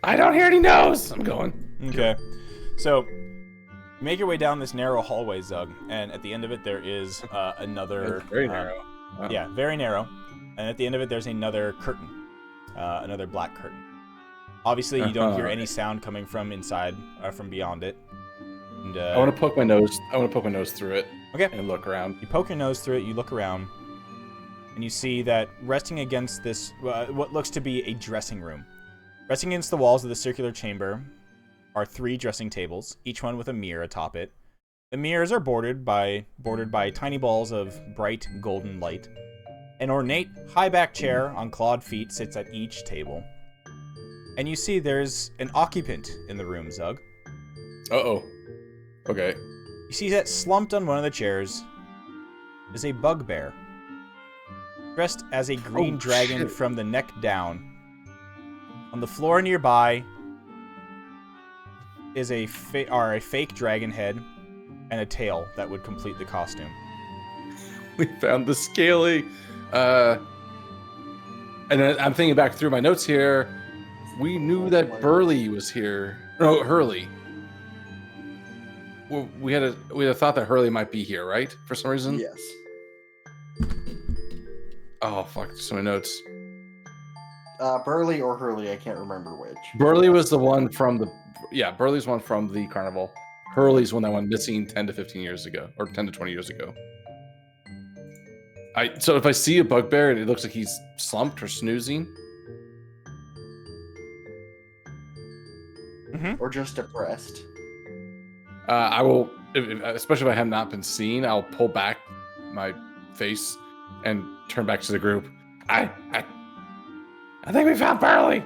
I don't hear any no's. I'm going. Okay. So, you make your way down this narrow hallway, Zug, and at the end of it there is another... It's very narrow. Wow. Yeah, very narrow. And at the end of it there's another curtain. Another black curtain. Obviously, you don't hear any sound coming from inside or from beyond it. And, I want to poke my nose. I want to poke my nose through it. Okay. And look around. You poke your nose through it, you look around, and you see that resting against this, what looks to be a dressing room. Resting against the walls of the circular chamber are 3 dressing tables, each one with a mirror atop it. The mirrors are bordered by tiny balls of bright golden light. An ornate, high-backed chair on clawed feet sits at each table. And you see there's an occupant in the room, Zug. Uh-oh. Okay. You see that slumped on one of the chairs is a bugbear, dressed as a green dragon shit. from the neck down. On the floor nearby is a fake dragon head and a tail that would complete the costume. We found the scaly. And then I'm thinking back through my notes here. We knew that Burley was here. No, Hurley. Well, we had a thought that Hurley might be here, right? For some reason. Yes. Oh fuck! So many notes. Burley or Hurley, I can't remember which. Burley was the one from the. Yeah, Burley's one from the carnival. Hurley's one that went missing 10 to 15 years ago, or 10 to 20 years ago. So if I see a bugbear and it looks like he's slumped or snoozing, Or just depressed. I will, especially if I have not been seen, I'll pull back my face and turn back to the group. I think we found Burley.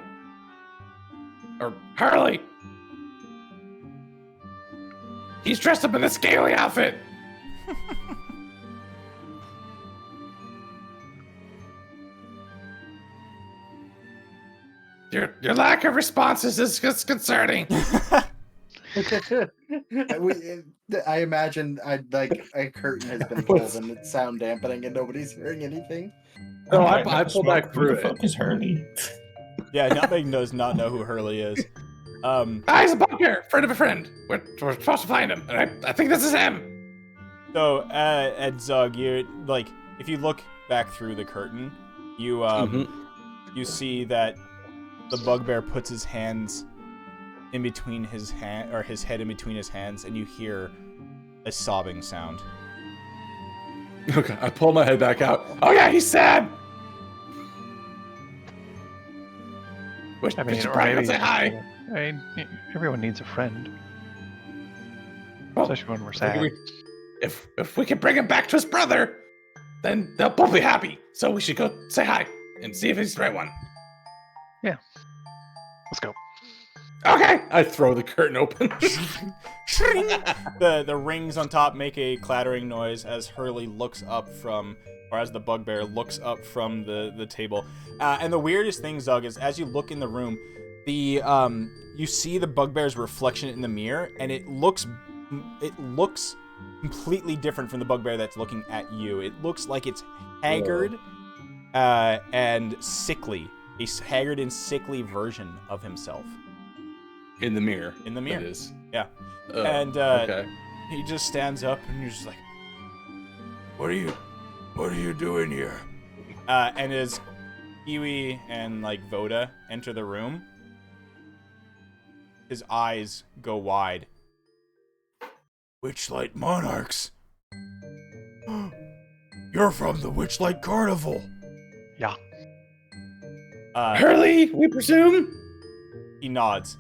Or Hurley. He's dressed up in the scaly outfit. Your lack of responses is disconcerting. I imagine a curtain has been pulled and it's sound dampening and nobody's hearing anything. No, I pulled back Who through the it. fuck is Hurley? Yeah, Nutmeg does not know who Hurley is. He's a bugbear, friend of a friend. We're supposed to find him, and I think this is him. So, at Zug, you're like, if you look back through the curtain, you you see that the bugbear puts his hands in between his head in between his hands, and you hear a sobbing sound. Okay, I pull my head back out. Oh yeah, he's sad. We should probably go say hi. I mean, everyone needs a friend, Well, especially when we're sad. If we can bring him back to his brother, then they'll both be happy. So we should go say hi and see if he's the right one. Let's go. Okay. I throw the curtain open. The rings on top make a clattering noise as Hurley looks up from, or as the bugbear looks up from the table. And the weirdest thing, Zug, is as you look in the room, you see the bugbear's reflection in the mirror, and it looks completely different from the bugbear that's looking at you. It looks like it's haggard and sickly. A haggard and sickly version of himself. In the mirror. In the mirror. That is. Yeah. And okay. he just stands up and he's just like, What are you doing here? And as Kiwi and like Voda enter the room, his eyes go wide. Witchlight Monarchs. You're from the Witchlight Carnival. Yeah. Hurley, we presume? He nods.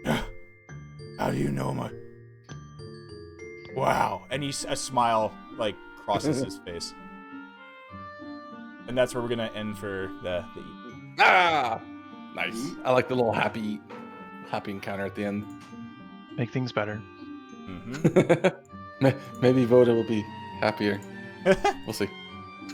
How do you know my... Wow. And a smile, like, crosses his face. And that's where we're going to end for the evening. Ah! Nice. I like the little happy encounter at the end. Make things better. Mm-hmm. Maybe Voda will be happier. We'll see.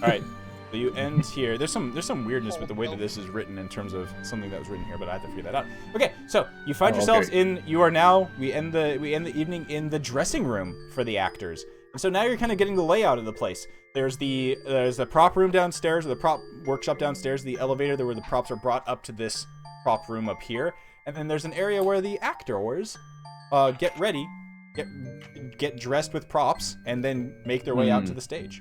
All right. So you end here. There's some weirdness with the way that this is written in terms of something that was written here, but I have to figure that out. Okay, so you find yourselves in. You are now. We end the evening in the dressing room for the actors, and so now you're kind of getting the layout of the place. There's the prop room downstairs, or the prop workshop downstairs, the elevator where the props are brought up to this prop room up here, and then there's an area where the actors get ready, get dressed with props, and then make their way out to the stage.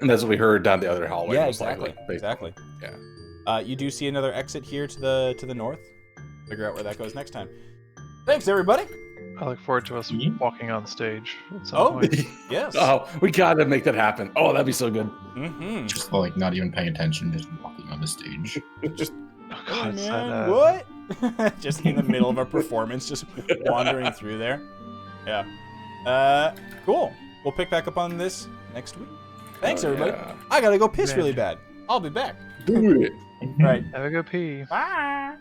And that's what we heard down the other hallway. Yeah, most exactly. likely. Exactly. Yeah. You do see another exit here to the north. Figure out where that goes next time. Thanks, everybody. I look forward to us walking on stage at some point. Yes. Oh, we gotta make that happen. Oh, that'd be so good. Mm-hmm. Just like not even paying attention, just walking on the stage. Just, Oh, oh, God, it's man, that, what? Just in the middle of a performance, just wandering through there. Yeah. Cool. We'll pick back up on this next week. Thanks, everybody. Yeah. I gotta go piss really bad. I'll be back. Do it. Right. Have a go pee. Bye.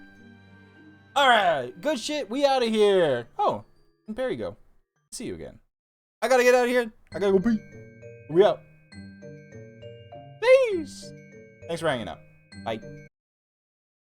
All right. Good shit. We out of here. Oh, and Perry go. See you again. I gotta get out of here. I gotta go pee. We out. Peace. Thanks for hanging out. Bye.